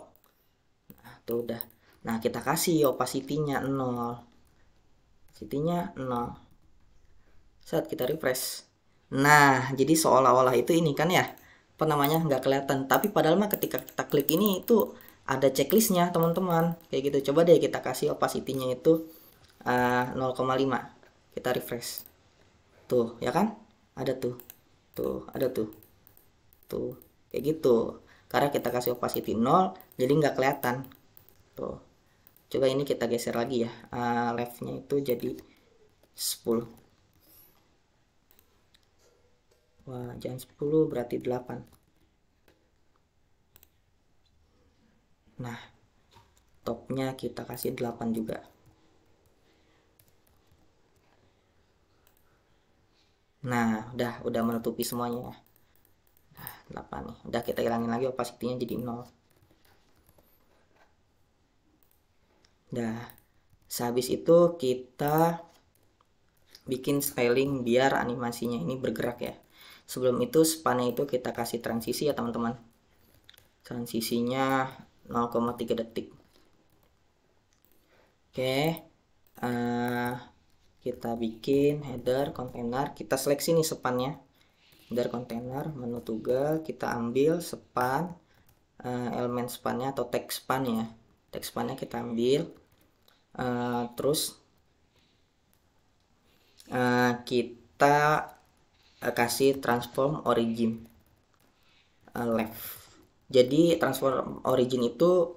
Nah, tuh udah. Nah, kita kasih opacity-nya 0. Opacity-nya 0. Saat kita refresh. Nah, jadi seolah-olah itu ini kan ya, apa namanya, nggak kelihatan. Tapi padahal mah ketika kita klik ini itu ada checklistnya teman-teman. Kayak gitu. Coba deh kita kasih opacity-nya itu 0,5. Kita refresh. Tuh, ya kan? Ada tuh. Tuh, ada tuh. Tuh, kayak gitu. Karena kita kasih opacity 0, jadi nggak kelihatan. Tuh. Coba ini kita geser lagi ya. Left-nya itu jadi 10. Wah, jangan 10, berarti 8. Nah, topnya kita kasih 8 juga. Nah, udah menutupi semuanya ya. Nah, 8 nih. Udah, kita hilangin lagi opacity-nya jadi 0. Dah, sehabis itu kita bikin styling biar animasinya ini bergerak ya. Sebelum itu span-nya itu kita kasih transisi ya teman-teman. Transisinya 0,3 detik. Oke, kita bikin header container, kita seleksi nih span-nya. Header container, menu toggle, kita ambil span, elemen span-nya atau tag span ya. Tag span-nya kita ambil, terus kita kasih transform origin left. Jadi transform origin itu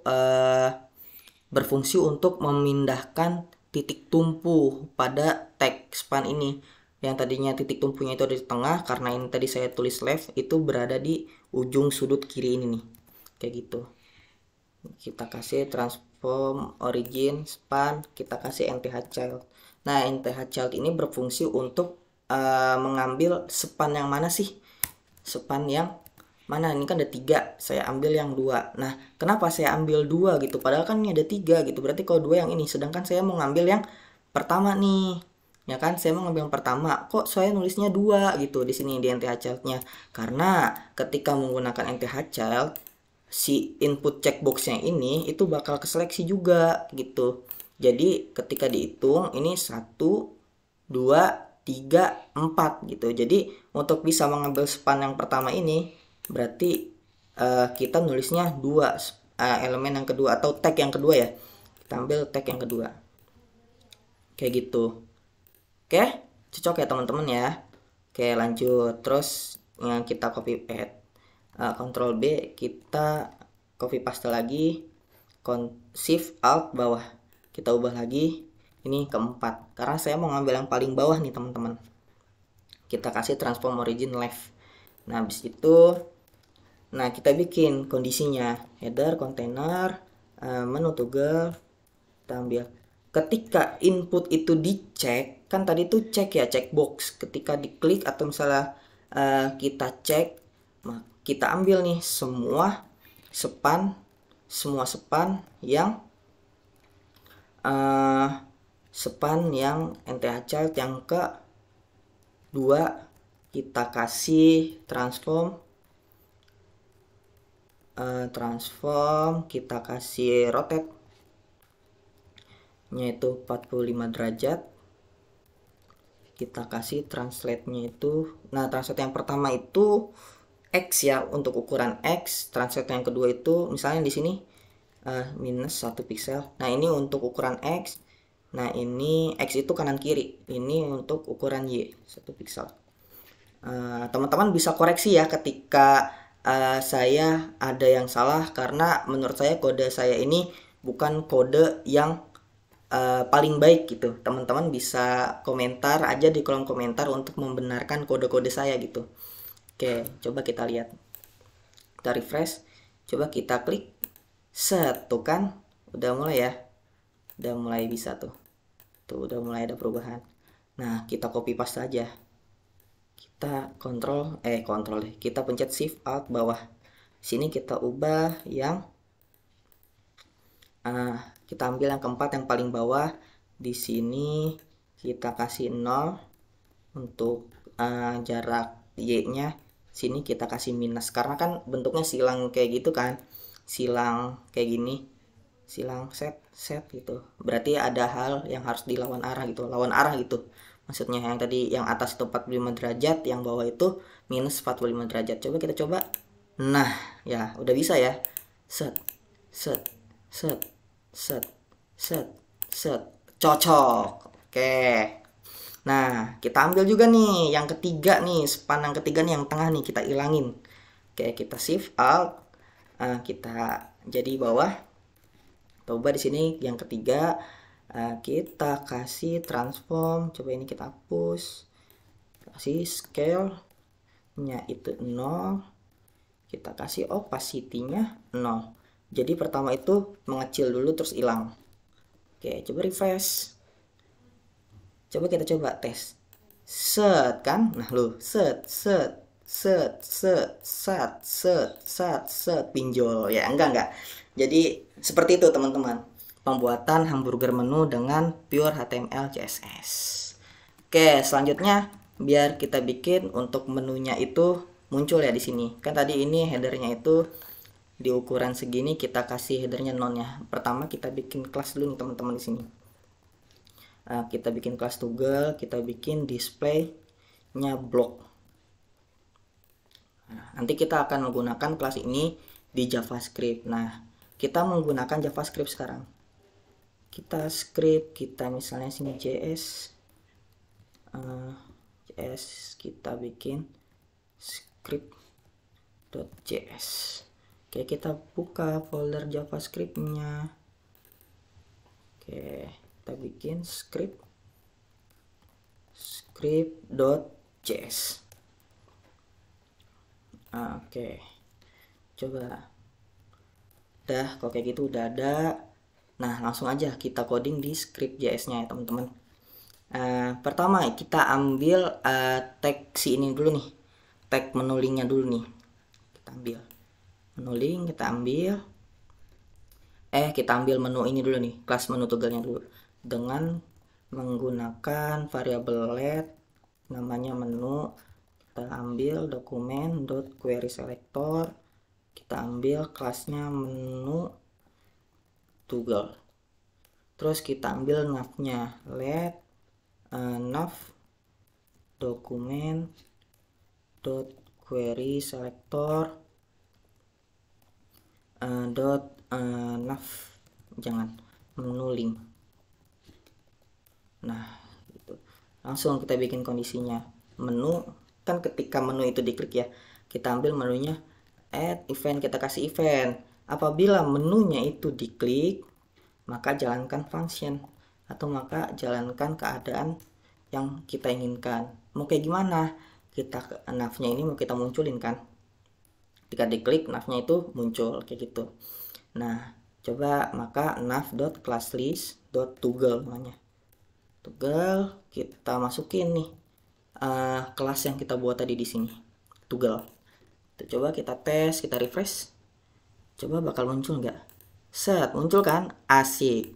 berfungsi untuk memindahkan titik tumpu pada tag span ini. Yang tadinya titik tumpunya itu ada di tengah, karena ini tadi saya tulis left, itu berada di ujung sudut kiri ini nih. Kayak gitu. Kita kasih transform origin span, kita kasih nth child. Nah, nth child ini berfungsi untuk mengambil span yang mana sih? Span yang mana? Ini kan ada 3, saya ambil yang 2. Nah, kenapa saya ambil 2 gitu? Padahal kan ini ada 3 gitu. Berarti kalau 2 yang ini, sedangkan saya mau ngambil yang pertama nih. Ya kan, saya mau ngambil yang pertama. Kok saya nulisnya 2 gitu di sini di nth child-nya? Karena ketika menggunakan nth child, si input checkbox-nya ini itu bakal keseleksi juga gitu. Jadi ketika dihitung ini 1, 2, 3, 4 gitu. Jadi untuk bisa mengambil span yang pertama ini berarti kita nulisnya 2 elemen yang kedua atau tag yang kedua ya. Kita ambil tag yang kedua. Kayak gitu. Oke, cocok ya teman-teman ya. Oke, lanjut. Terus yang kita copy Ctrl B, kita copy paste lagi. Shift Alt bawah. Kita ubah lagi. Ini keempat. Karena saya mau ngambil yang paling bawah nih teman-teman. Kita kasih transform origin left. Nah, habis itu kita bikin kondisinya header, container, menu toggle, kita ambil. Ketika input itu dicek, kan tadi tuh cek ya, checkbox. Ketika diklik atau misalnya kita cek, kita ambil nih semua span yang NTH child yang ke 2 kita kasih transform, kita kasih rotate nya itu 45 derajat, kita kasih translate-nya itu, translate yang pertama itu X ya, untuk ukuran X. Translate yang kedua itu misalnya di sini minus 1 piksel. Nah, ini untuk ukuran X. Nah, ini X itu kanan kiri. Ini untuk ukuran Y 1 piksel. Teman-teman bisa koreksi ya ketika saya ada yang salah, karena menurut saya kode saya ini bukan kode yang paling baik gitu. Teman-teman bisa komentar aja di kolom komentar untuk membenarkan kode-kode saya gitu. Oke, coba kita lihat. Kita refresh, coba kita klik, set, tuh kan udah mulai ya, udah mulai bisa tuh udah mulai ada perubahan. Nah, kita copy paste aja, kita kita pencet shift alt bawah. Sini kita ubah yang kita ambil yang keempat yang paling bawah. Di sini kita kasih 0 untuk jarak Y-nya. Sini kita kasih minus, karena kan bentuknya silang kayak gitu kan, silang kayak gini, silang set gitu. Berarti ada hal yang harus dilawan arah gitu, maksudnya yang tadi yang atas itu 45 derajat, yang bawah itu minus 45 derajat. Coba kita coba. Nah, ya udah bisa ya. Set. Cocok. Oke. Nah, kita ambil juga nih yang ketiga nih, span yang ketiga nih, yang tengah nih kita ilangin. Oke, kita shift alt, kita jadi bawah. Coba di sini yang ketiga, kita kasih transform. Coba ini kita hapus. Kasih scale nya itu 0. Kita kasih opacity-nya 0. Jadi pertama itu mengecil dulu terus hilang. Oke, coba refresh. Coba kita coba tes. Set kan? Nah, set pinjol ya, enggak. Jadi seperti itu teman-teman, pembuatan hamburger menu dengan pure HTML CSS. Oke, selanjutnya biar kita bikin untuk menunya itu muncul ya di sini. Kan tadi ini headernya itu di ukuran segini, kita kasih headernya nonnya. Pertama kita bikin kelas dulu nih teman-teman di sini. Kita bikin kelas toggle, kita bikin display-nya block. Nanti kita akan menggunakan kelas ini di JavaScript. Nah, kita menggunakan JavaScript sekarang. Kita script, kita misalnya sini JS, kita bikin script.js. Oke, kita buka folder JavaScript-nya. Oke, kita bikin script.js. Oke, coba. Udah, kok kayak gitu udah ada. Nah, langsung aja kita coding di script.js-nya ya teman-teman. Pertama kita ambil tag si ini dulu nih, tag menu link-nya dulu nih. Kita ambil menu link, kita ambil menu ini dulu nih, kelas menu toggle-nya dulu, dengan menggunakan variabel let namanya menu. Kita ambil dokumen.query selector, kita ambil kelasnya menu toggle, terus kita ambil nav-nya let nav dokumen dot query selector dot nav, jangan menu link. Nah gitu, langsung kita bikin kondisinya. Menu kan ketika menu itu diklik ya, kita ambil menunya add event, kita kasih event. Apabila menunya itu diklik, maka jalankan function atau maka jalankan keadaan yang kita inginkan. Mau kayak gimana? Kita navnya ini mau kita munculin kan, ketika diklik navnya itu muncul kayak gitu. Nah coba maka nav.classlist.toggle namanya. Toggle kita masukin nih kelas yang kita buat tadi di sini, toggle. Coba kita tes, kita refresh, coba bakal muncul nggak? Set, muncul kan? Asik,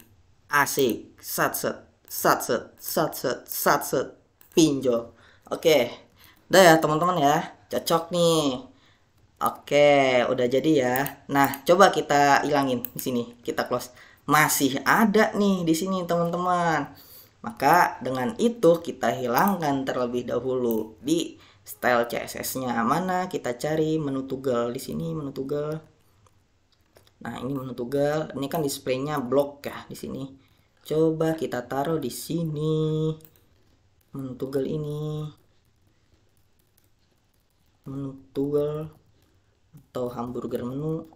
asik, sat set, sat set, sat set, sat set, pinjol. Oke, udah ya teman-teman ya, cocok nih. Oke, udah jadi ya. Nah, coba kita hilangin di sini, kita close. Masih ada nih di sini teman-teman. Maka dengan itu kita hilangkan terlebih dahulu di style CSS-nya. Mana kita cari menu toggle di sini, menu toggle. Nah, ini menu toggle. Ini kan displaynya blok ya di sini. Coba kita taruh di sini menu toggle ini. Menu toggle atau hamburger menu.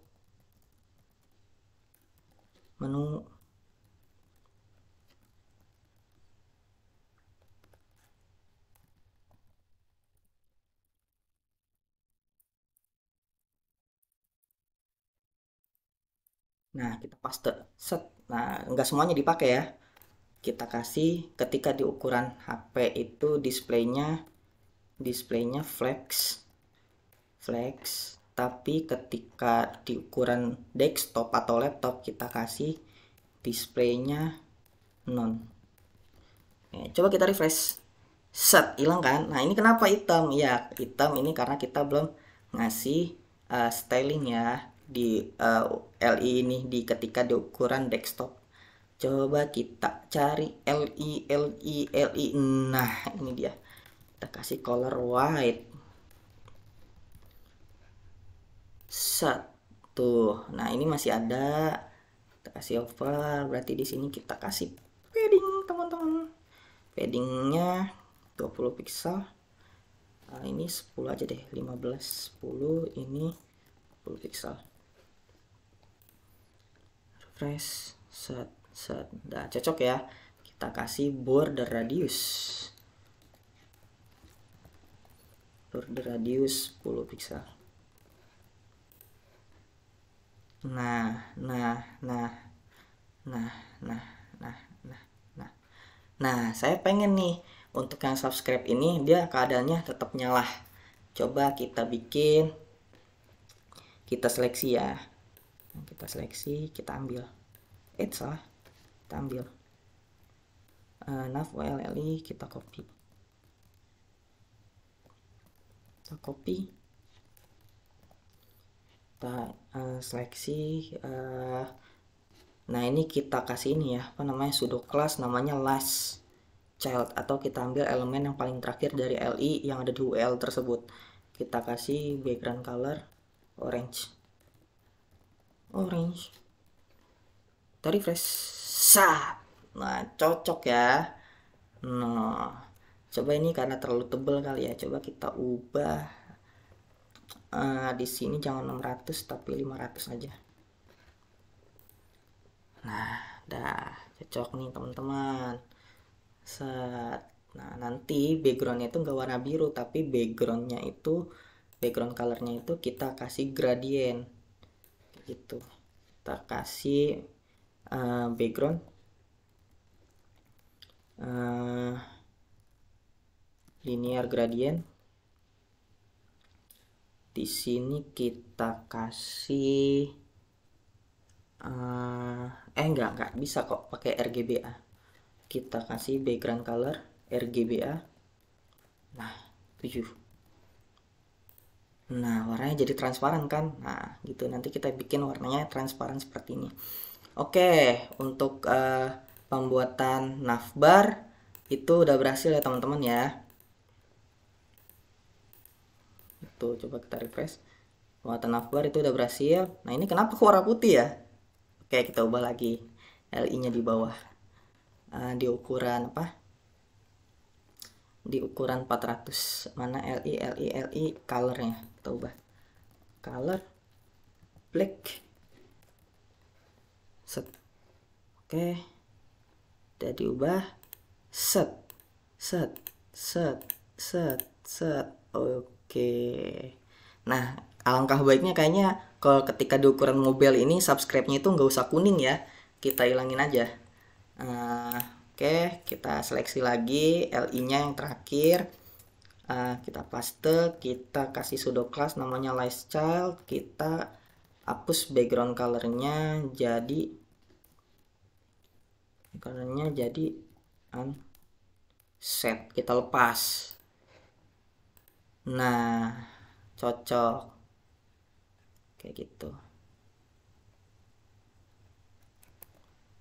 Nah, kita paste set. Nah, enggak semuanya dipakai ya. Kita kasih ketika di ukuran HP itu displaynya flex, tapi ketika di ukuran desktop atau laptop kita kasih displaynya non. Coba kita refresh, set, hilang kan? Nah ini kenapa hitam? Ya hitam ini karena kita belum ngasih styling ya di LI ini di ketika di ukuran desktop. Coba kita cari LI. Nah ini dia, kita kasih color white. Set tuh. Nah ini masih ada, kita kasih over. Berarti di sini kita kasih padding teman-teman. Paddingnya 20 pixel. Nah, ini 10 aja deh, 15, 10, ini 10 pixel. Refresh, set. Udah cocok ya. Kita kasih border radius 10 pixel. Nah, saya pengen nih untuk yang subscribe ini dia keadaannya tetap nyala. Coba kita bikin, kita seleksi ya. Kita seleksi, kita ambil. Salah. Kita ambil. Nav WLLI kita copy. Kita seleksi. Nah ini kita kasih ini ya, apa namanya, sudo class namanya last child, atau kita ambil elemen yang paling terakhir dari LI yang ada di UL tersebut. Kita kasih background color orange. Kita refresh, nah cocok ya. Nah coba ini karena terlalu tebal kali ya, coba kita ubah di sini jangan 600 tapi 500 aja. Nah dah cocok nih teman-teman. Set. Nah nanti backgroundnya itu nggak warna biru, tapi background colornya itu kita kasih gradient gitu. Kita kasih background linear gradient. Di sini kita kasih enggak bisa kok pakai RGBA. Kita kasih background color RGBA. Nah 7. Nah warnanya jadi transparan kan. Nah gitu, nanti kita bikin warnanya transparan seperti ini. Oke, untuk pembuatan navbar Itu udah berhasil ya teman-teman ya. Itu coba kita refresh. Muatan navbar itu udah berhasil. Nah ini kenapa kok warna putih ya? Oke, kita ubah lagi LI-nya di bawah. Di ukuran apa? Di ukuran 400. Mana LI colornya? Kita ubah. Color black. Set. Oke. Udah diubah. Set. Set. Set. Set. Set. Oke. Nah, alangkah baiknya kayaknya kalau ketika di ukuran mobile ini subscribe-nya itu nggak usah kuning ya. Kita hilangin aja. Oke, kita seleksi lagi LI-nya yang terakhir. Kita paste, kita kasih pseudo class namanya lifestyle, kita hapus background colornya jadi unset, kita lepas. Nah, cocok kayak gitu.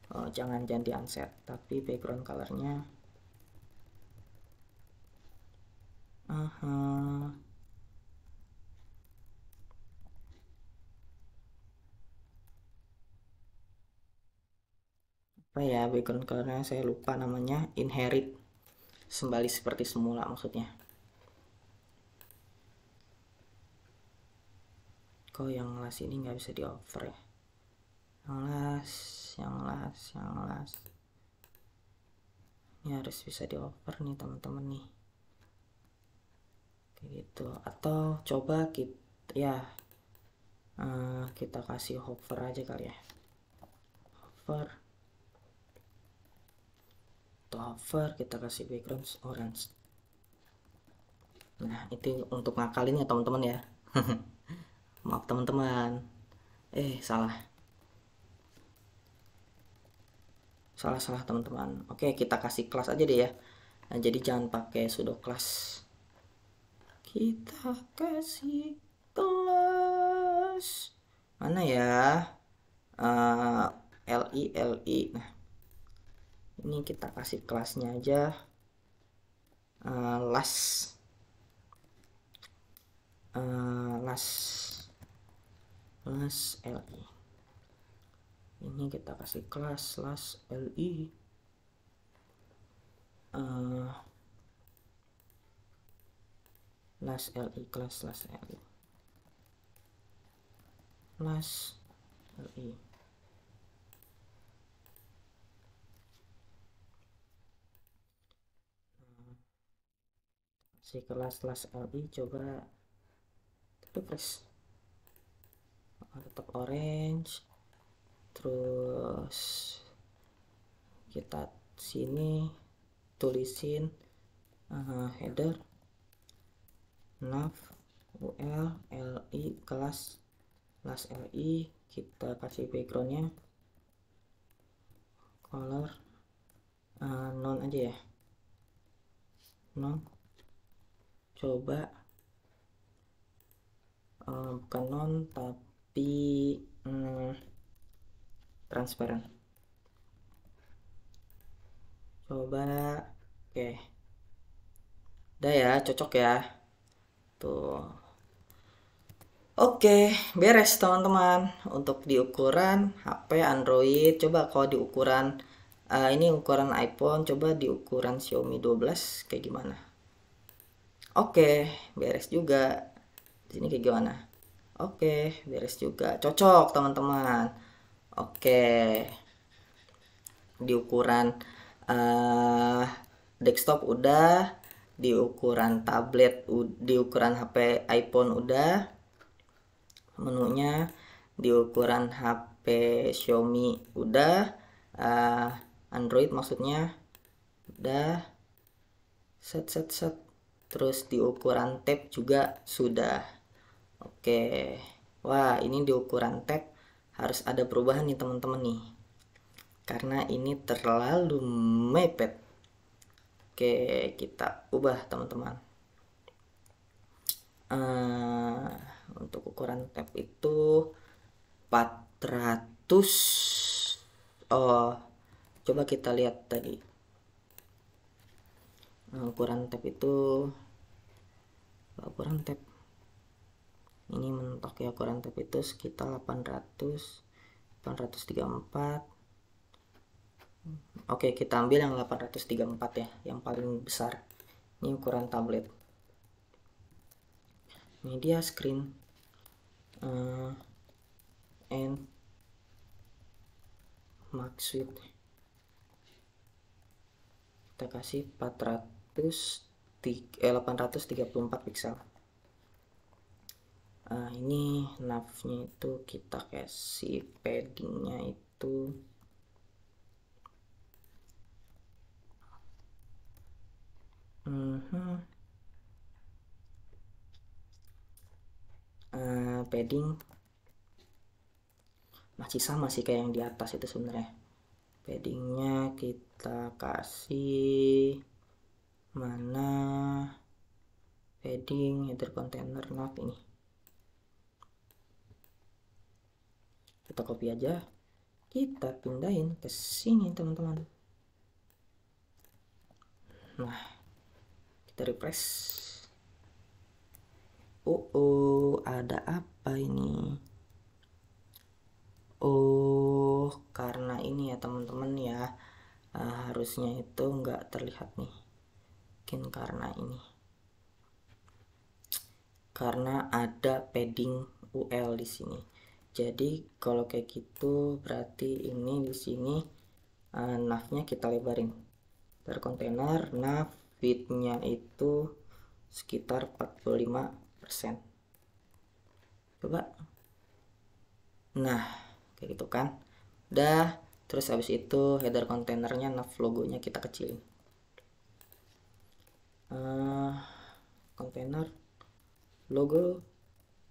Oh, jangan di unset, tapi background colornya apa ya, background colornya saya lupa namanya, inherit, kembali seperti semula maksudnya. Kok yang las ini nggak bisa di over ya? Yang las ini harus bisa di over nih teman-teman nih, kayak gitu. Atau coba kita ya kita kasih hover aja kali ya, hover kita kasih background orange. Nah itu untuk ngakalin ya teman-teman ya. Maaf teman-teman, salah teman-teman. Oke, kita kasih kelas aja deh ya. Nah, jadi jangan pakai pseudo class, kita kasih kelas mana ya, LI. Nah ini kita kasih kelasnya aja las LI. Ini kita kasih kelas las LI. Las LI, kelas las LI, las LI. Si kelas las LI coba refresh, tetap orange. Terus kita sini tulisin header nav ul li kelas las li, kita kasih backgroundnya color non aja ya, non. Coba bukan non tapi transparan. Coba, oke. Udah ya, cocok ya. Tuh. Oke, beres teman-teman. Untuk di ukuran HP Android, coba kalau di ukuran ini ukuran iPhone, coba di ukuran Xiaomi 12 kayak gimana. Oke, beres juga. Di sini kayak gimana? Oke, beres juga. Cocok teman-teman. Oke. Di ukuran desktop udah, di ukuran tablet, di ukuran HP iPhone udah, menunya di ukuran HP Xiaomi udah, Android maksudnya udah, set. Terus di ukuran tab juga sudah. Oke, wah ini di ukuran tab harus ada perubahan nih teman-teman nih, karena ini terlalu mepet. Oke, kita ubah teman-teman. Untuk ukuran tab itu 400. Oh, coba kita lihat tadi ukuran tab itu ukuran tab ini mentok ya, ukuran tab itu sekitar 834. Oke, kita ambil yang 834 ya, yang paling besar. Ini ukuran tablet. Media screen and max width kita kasih 834 pixel. Ini navnya itu kita kasih paddingnya itu padding masih sama sih kayak yang di atas itu sebenarnya. Paddingnya kita kasih mana, padding header container nav ini kita copy aja, kita pindahin ke sini teman-teman. Nah, kita refresh. Ada apa ini? Karena ini ya teman-teman ya, harusnya itu nggak terlihat nih. Mungkin karena ini, karena ada padding UL di sini. Jadi kalau kayak gitu berarti ini di sini navnya kita lebarin. Per kontainer nav width-nya itu sekitar 45%. Coba. Nah, kayak gitu kan. Udah, terus habis itu header kontainernya nav logonya kita kecilin. Kontainer logo,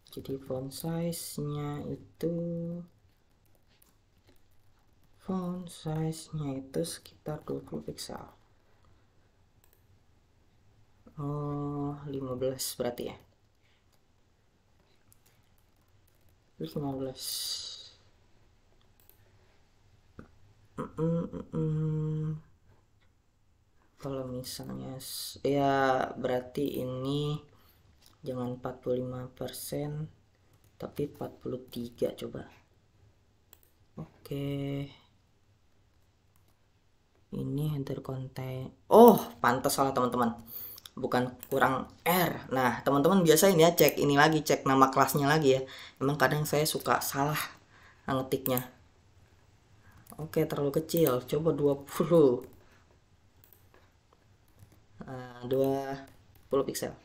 jadi font size-nya itu sekitar 20 pixel. 15 berarti ya. 15. Kalau misalnya ya berarti ini jangan 45% tapi 43 coba. Oke. Ini header konten. Pantas salah teman-teman. Bukan kurang R. Nah, teman-teman biasain ya, cek ini lagi, cek nama kelasnya lagi ya. Emang kadang saya suka salah ngetiknya. Oke, terlalu kecil. Coba 20. 20 pixel.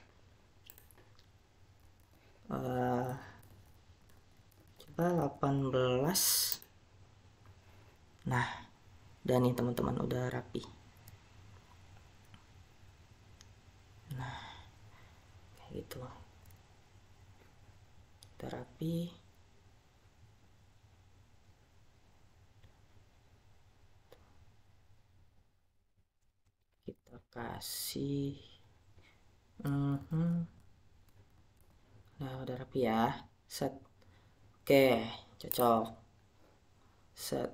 Coba 18. Nah, dan nih teman-teman udah rapi. Nah, kayak gitu. Udah rapi. Kita kasih nah udah rapi ya, set. Oke, cocok. Set.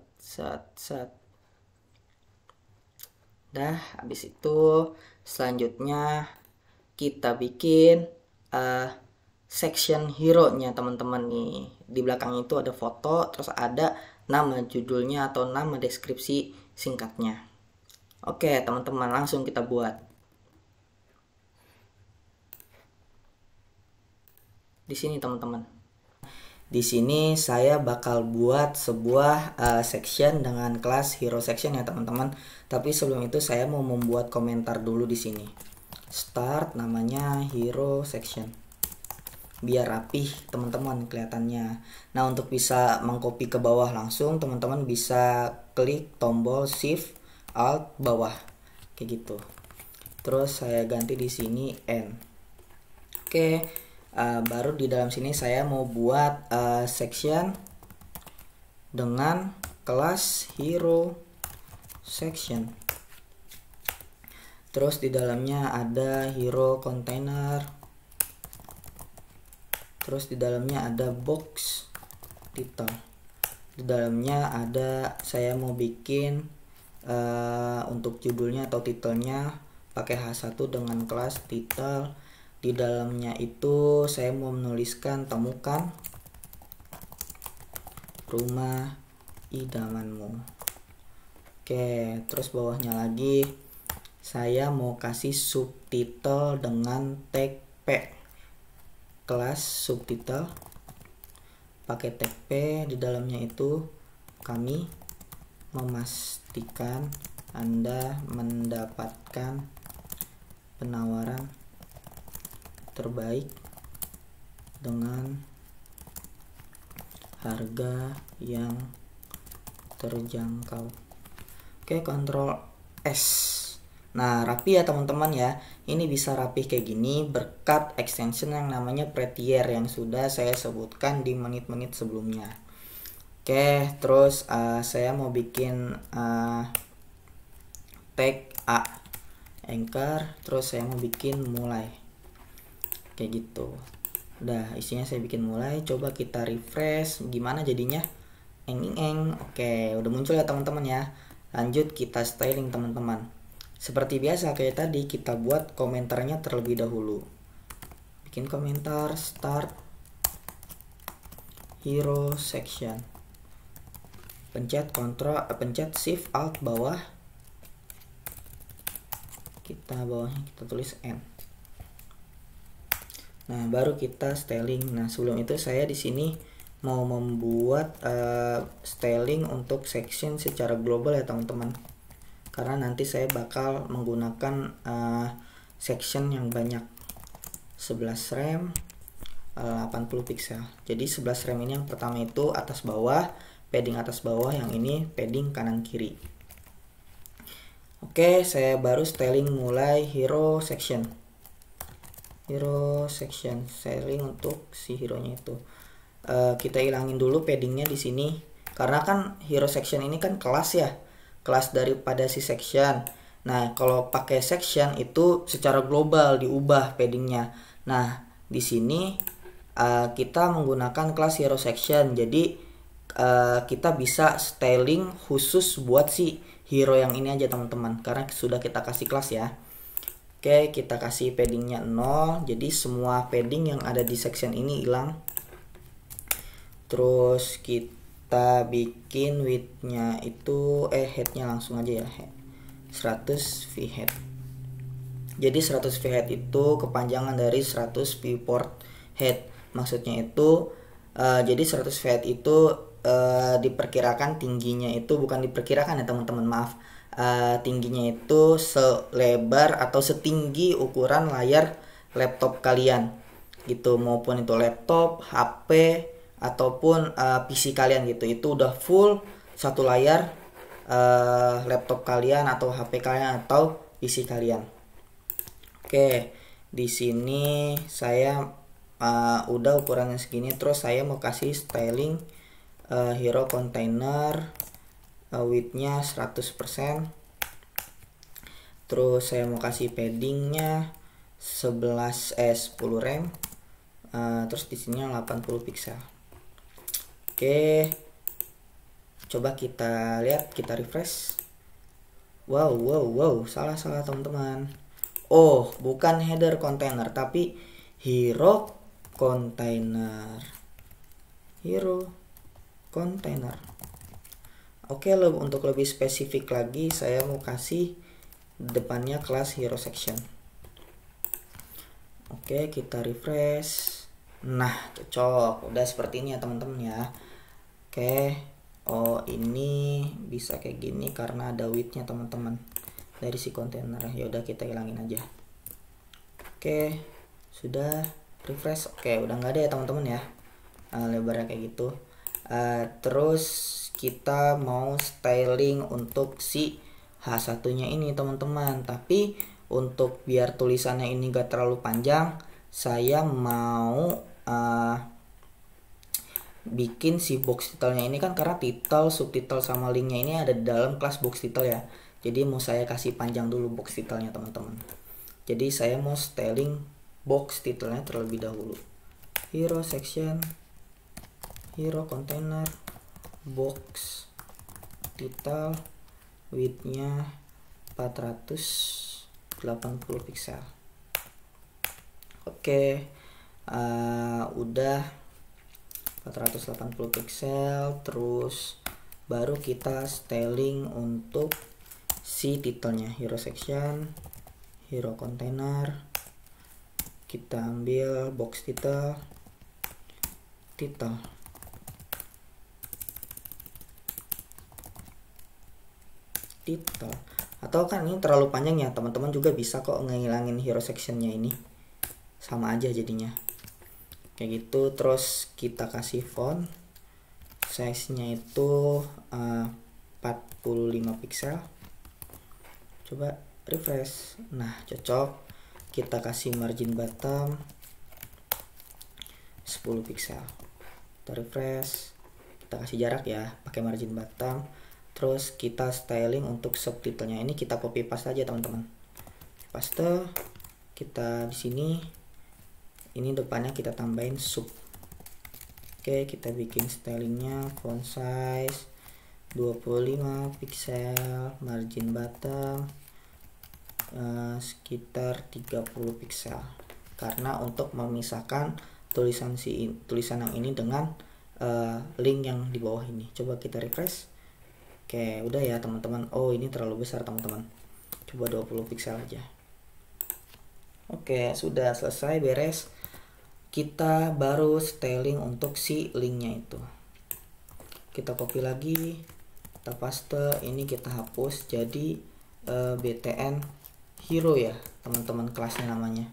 Dah, habis itu selanjutnya kita bikin section hero-nya teman-teman nih. Di belakang itu ada foto, terus ada nama judulnya atau nama deskripsi singkatnya. Oke, teman-teman, langsung kita buat. Di sini teman-teman. Di sini saya bakal buat sebuah section dengan kelas hero section ya teman-teman. Tapi sebelum itu saya mau membuat komentar dulu di sini. Start namanya hero section. Biar rapih teman-teman kelihatannya. Nah, untuk bisa mengcopy ke bawah langsung, teman-teman bisa klik tombol shift alt bawah. Kayak gitu. Terus saya ganti di sini N. Oke. Baru di dalam sini saya mau buat section dengan kelas hero section. Terus di dalamnya ada hero container. Terus di dalamnya ada box title. Di dalamnya ada saya mau bikin untuk judulnya atau titelnya pakai H1 dengan kelas title. Di dalamnya itu saya mau menuliskan temukan rumah idamanmu. Oke, terus bawahnya lagi saya mau kasih subtitle dengan tag P. Kelas subtitle pakai tag P. Di dalamnya itu kami memastikan Anda mendapatkan penawaran terbaik dengan harga yang terjangkau. Oke, Ctrl S. Nah, rapi ya teman-teman ya. Ini bisa rapi kayak gini berkat extension yang namanya Prettier yang sudah saya sebutkan di menit-menit sebelumnya. Oke, terus saya mau bikin tag A anchor, terus saya mau bikin mulai kayak gitu. Udah, isinya saya bikin mulai. Coba kita refresh, gimana jadinya? Oke, udah muncul ya teman-teman ya. Lanjut kita styling teman-teman. Seperti biasa kayak tadi, kita buat komentarnya terlebih dahulu. Bikin komentar, start hero section. Pencet shift alt bawah. Bawahnya kita tulis N. Nah, baru kita styling. Nah, sebelum itu saya di sini mau membuat styling untuk section secara global ya teman-teman. Karena nanti saya bakal menggunakan section yang banyak. 11 rem 80 pixel. Jadi 11 rem ini yang pertama itu atas bawah, padding atas bawah, yang ini padding kanan kiri. Oke, saya baru styling mulai hero section. Hero section styling untuk si hero nya itu. Kita ilangin dulu paddingnya di sini karena kan hero section ini kan kelas ya, kelas daripada si section. Nah, kalau pakai section itu secara global diubah paddingnya. Nah, di sini kita menggunakan kelas hero section, jadi kita bisa styling khusus buat si hero yang ini aja teman-teman, karena sudah kita kasih kelas ya. Oke, kita kasih paddingnya 0, jadi semua padding yang ada di section ini hilang. Terus kita bikin widthnya itu headnya langsung aja ya, 100 vhead. Jadi 100 vhead itu kepanjangan dari 100 viewport head. Maksudnya itu jadi 100 vhead itu diperkirakan tingginya itu, bukan diperkirakan ya teman-teman, maaf, tingginya itu selebar atau setinggi ukuran layar laptop kalian gitu, maupun itu laptop, HP ataupun PC kalian gitu. Itu udah full satu layar laptop kalian atau HP kalian atau PC kalian. Oke, di sini saya udah ukurannya segini. Terus saya mau kasih styling hero container widthnya 100%. Terus saya mau kasih paddingnya 10 rem. Terus di sini 80 pixel. Oke, coba kita lihat, kita refresh. Wow, salah teman-teman. Oh, bukan header container tapi hero container. Oke, untuk lebih spesifik lagi saya mau kasih depannya kelas hero section. Oke, kita refresh. Nah, cocok. Udah seperti ini ya teman-teman ya. Oke. Oh, ini bisa kayak gini karena ada widthnya teman-teman dari si kontainer. Ya udah, kita hilangin aja. Oke, sudah refresh. Oke, udah nggak ada ya teman-teman ya, lebarnya kayak gitu. Terus kita mau styling untuk si H1 nya ini teman-teman, tapi untuk biar tulisannya ini gak terlalu panjang, saya mau bikin si box title-nya ini kan, karena title, subtitle sama linknya ini ada di dalam kelas box title ya. Jadi mau saya kasih panjang dulu box title-nya teman-teman. Jadi saya mau styling box title-nya terlebih dahulu. Hero section, hero container, box title, width-nya 400 80 pixel. Oke, udah 480 pixel. Terus baru kita styling untuk si titelnya, hero section, hero container. Kita ambil box title, title. Atau kan ini terlalu panjang ya, teman-teman juga bisa kok ngehilangin hero sectionnya ini, sama aja jadinya kayak gitu. Terus kita kasih font size nya itu 45 pixel. Coba refresh. Nah, cocok. Kita kasih margin bottom 10 pixel. Kita refresh. Kita kasih jarak ya, pakai margin bottom. Terus kita styling untuk subtitlenya, ini kita copy paste aja teman-teman. Paste. Kita di sini, ini depannya kita tambahin sub. Oke, kita bikin stylingnya font size 25 pixel, margin bottom sekitar 30 pixel, karena untuk memisahkan tulisan yang ini dengan link yang di bawah ini. Coba kita refresh. Oke, udah ya teman-teman. Oh, ini terlalu besar teman-teman. Coba 20 pixel aja. Oke, sudah selesai, beres. Kita baru styling untuk si linknya itu. Kita copy lagi, kita paste. Ini kita hapus jadi BTN Hero ya teman-teman, kelasnya namanya.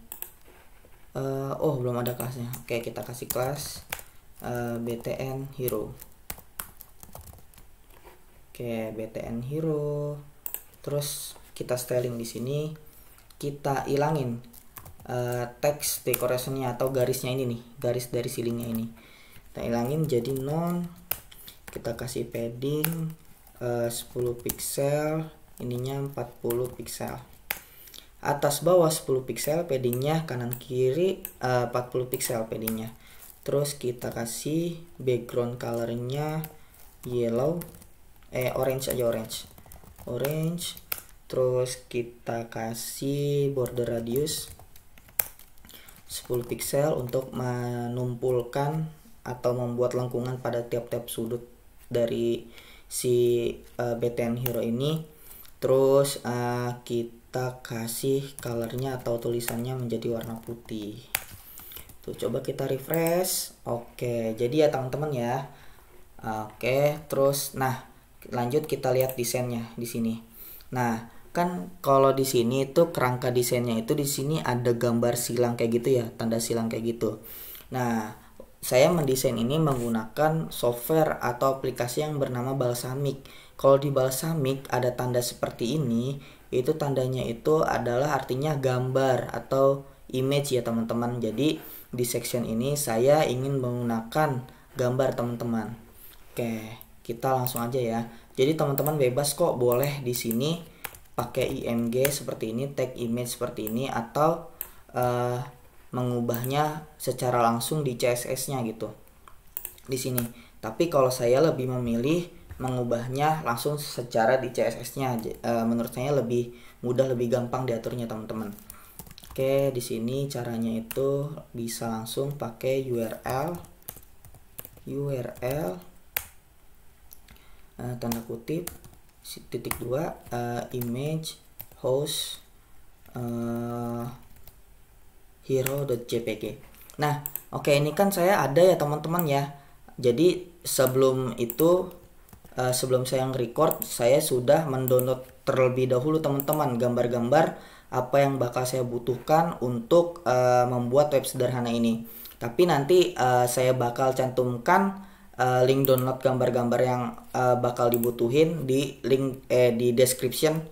Oh, belum ada kelasnya. Oke, kita kasih kelas BTN Hero. Oke, BTN Hero. Terus kita styling di sini, kita ilangin teks decorationnya atau garisnya ini nih, garis dari silingnya ini kita ilangin jadi none. Kita kasih padding 10 pixel, ininya 40 pixel. Atas bawah 10 pixel paddingnya, kanan kiri 40 pixel paddingnya. Terus kita kasih background colornya yellow, orange aja, orange. Terus kita kasih border radius 10 pixel untuk menumpulkan atau membuat lengkungan pada tiap-tiap sudut dari si BTN Hero ini. Terus kita kasih colornya atau tulisannya menjadi warna putih. Tuh, coba kita refresh. Oke, jadi ya teman-teman ya. Oke, terus nah lanjut kita lihat desainnya di sini. Nah, kan kalau di sini itu kerangka desainnya itu di sini ada gambar silang kayak gitu ya, tanda silang kayak gitu. Nah, saya mendesain ini menggunakan software atau aplikasi yang bernama Balsamiq. Kalau di Balsamiq ada tanda seperti ini, itu tandanya itu adalah artinya gambar atau image ya teman-teman. Jadi di section ini saya ingin menggunakan gambar teman-teman. Oke, kita langsung aja ya. Jadi teman-teman bebas kok, boleh di sini pakai IMG seperti ini, tag image seperti ini, atau mengubahnya secara langsung di CSS-nya gitu di sini. Tapi kalau saya lebih memilih mengubahnya langsung secara di CSS-nya. Menurut saya lebih mudah, lebih gampang diaturnya teman-teman. Oke, di sini caranya itu bisa langsung pakai URL tanda kutip .2 image host hero.jpg. Nah, oke, ini kan saya ada ya teman-teman ya. Jadi sebelum itu sebelum saya nge-record, saya sudah mendownload terlebih dahulu teman-teman gambar-gambar apa yang bakal saya butuhkan untuk membuat web sederhana ini. Tapi nanti saya bakal cantumkan link download gambar-gambar yang bakal dibutuhin di link di description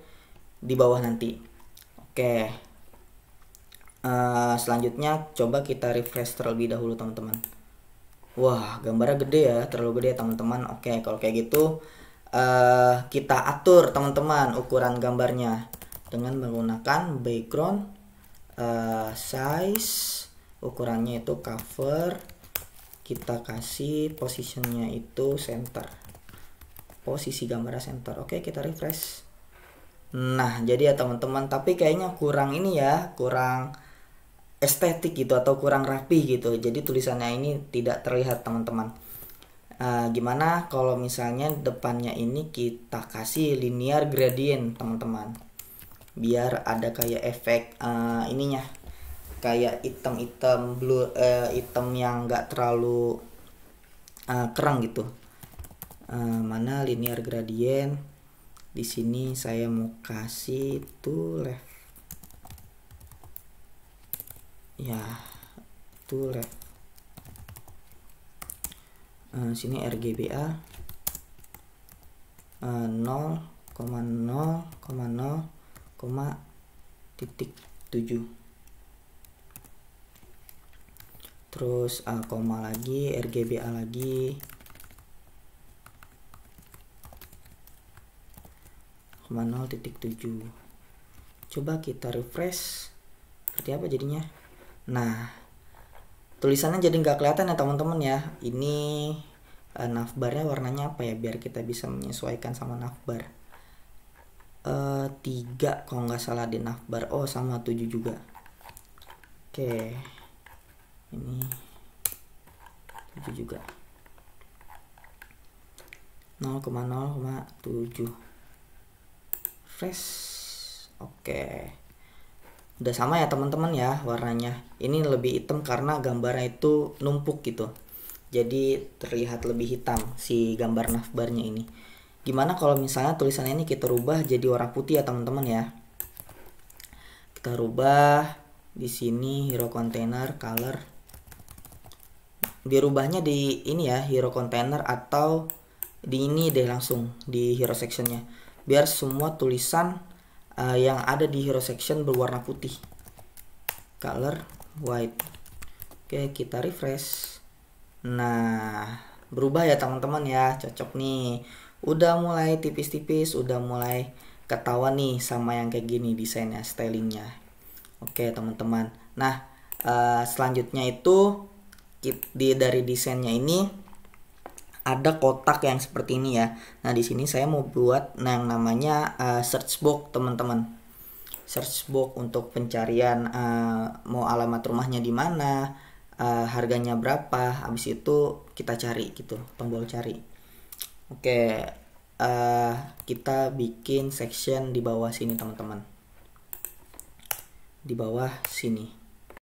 di bawah nanti. Oke. Selanjutnya coba kita refresh terlebih dahulu teman-teman. Wah, gambarnya gede ya, terlalu gede teman-teman. Oke, kalau kayak gitu kita atur teman-teman ukuran gambarnya dengan menggunakan background size, ukurannya itu cover. Kita kasih posisinya itu center, posisi gambarnya center. Oke, kita refresh. Nah, jadi ya teman-teman, tapi kayaknya kurang ini ya, kurang estetik gitu atau kurang rapi gitu. Jadi tulisannya ini tidak terlihat teman-teman. Gimana kalau misalnya depannya ini kita kasih linear gradient teman-teman, biar ada kayak efek ininya, kayak item-item blue, item yang enggak terlalu kerang gitu. Mana linear gradient? Di sini saya mau kasih to left. Ya, to left. Sini RGBA 0,0,0,7. Terus koma lagi, RGBA lagi 0,0,7. Coba kita refresh, seperti apa jadinya. Nah, tulisannya jadi nggak kelihatan ya teman-teman ya. Ini navbarnya warnanya apa ya, biar kita bisa menyesuaikan sama navbar. 3 kalau nggak salah di navbar. Oh, sama 7 juga. Oke, ini 7 juga, 0,0,7. Fresh. Oke, udah sama ya teman-teman ya warnanya. Ini lebih hitam karena gambarnya itu numpuk gitu, jadi terlihat lebih hitam si gambar navbarnya ini. Gimana kalau misalnya tulisannya ini kita rubah jadi warna putih ya teman-teman ya. Kita rubah di sini hero container color, dirubahnya di ini ya, hero container, atau di ini deh langsung di hero sectionnya, biar semua tulisan yang ada di hero section berwarna putih. Color white. Oke, kita refresh. Nah, berubah ya teman-teman ya, cocok nih. Udah mulai tipis-tipis, udah mulai ketahuan nih sama yang kayak gini desainnya, stylingnya. Oke teman-teman. Nah, selanjutnya itu dari desainnya ini ada kotak yang seperti ini ya. Nah, di sini saya mau buat yang namanya search box teman-teman. Search box untuk pencarian, mau alamat rumahnya di mana, harganya berapa, habis itu kita cari gitu, tombol cari. Oke, kita bikin section di bawah sini teman-teman, di bawah sini.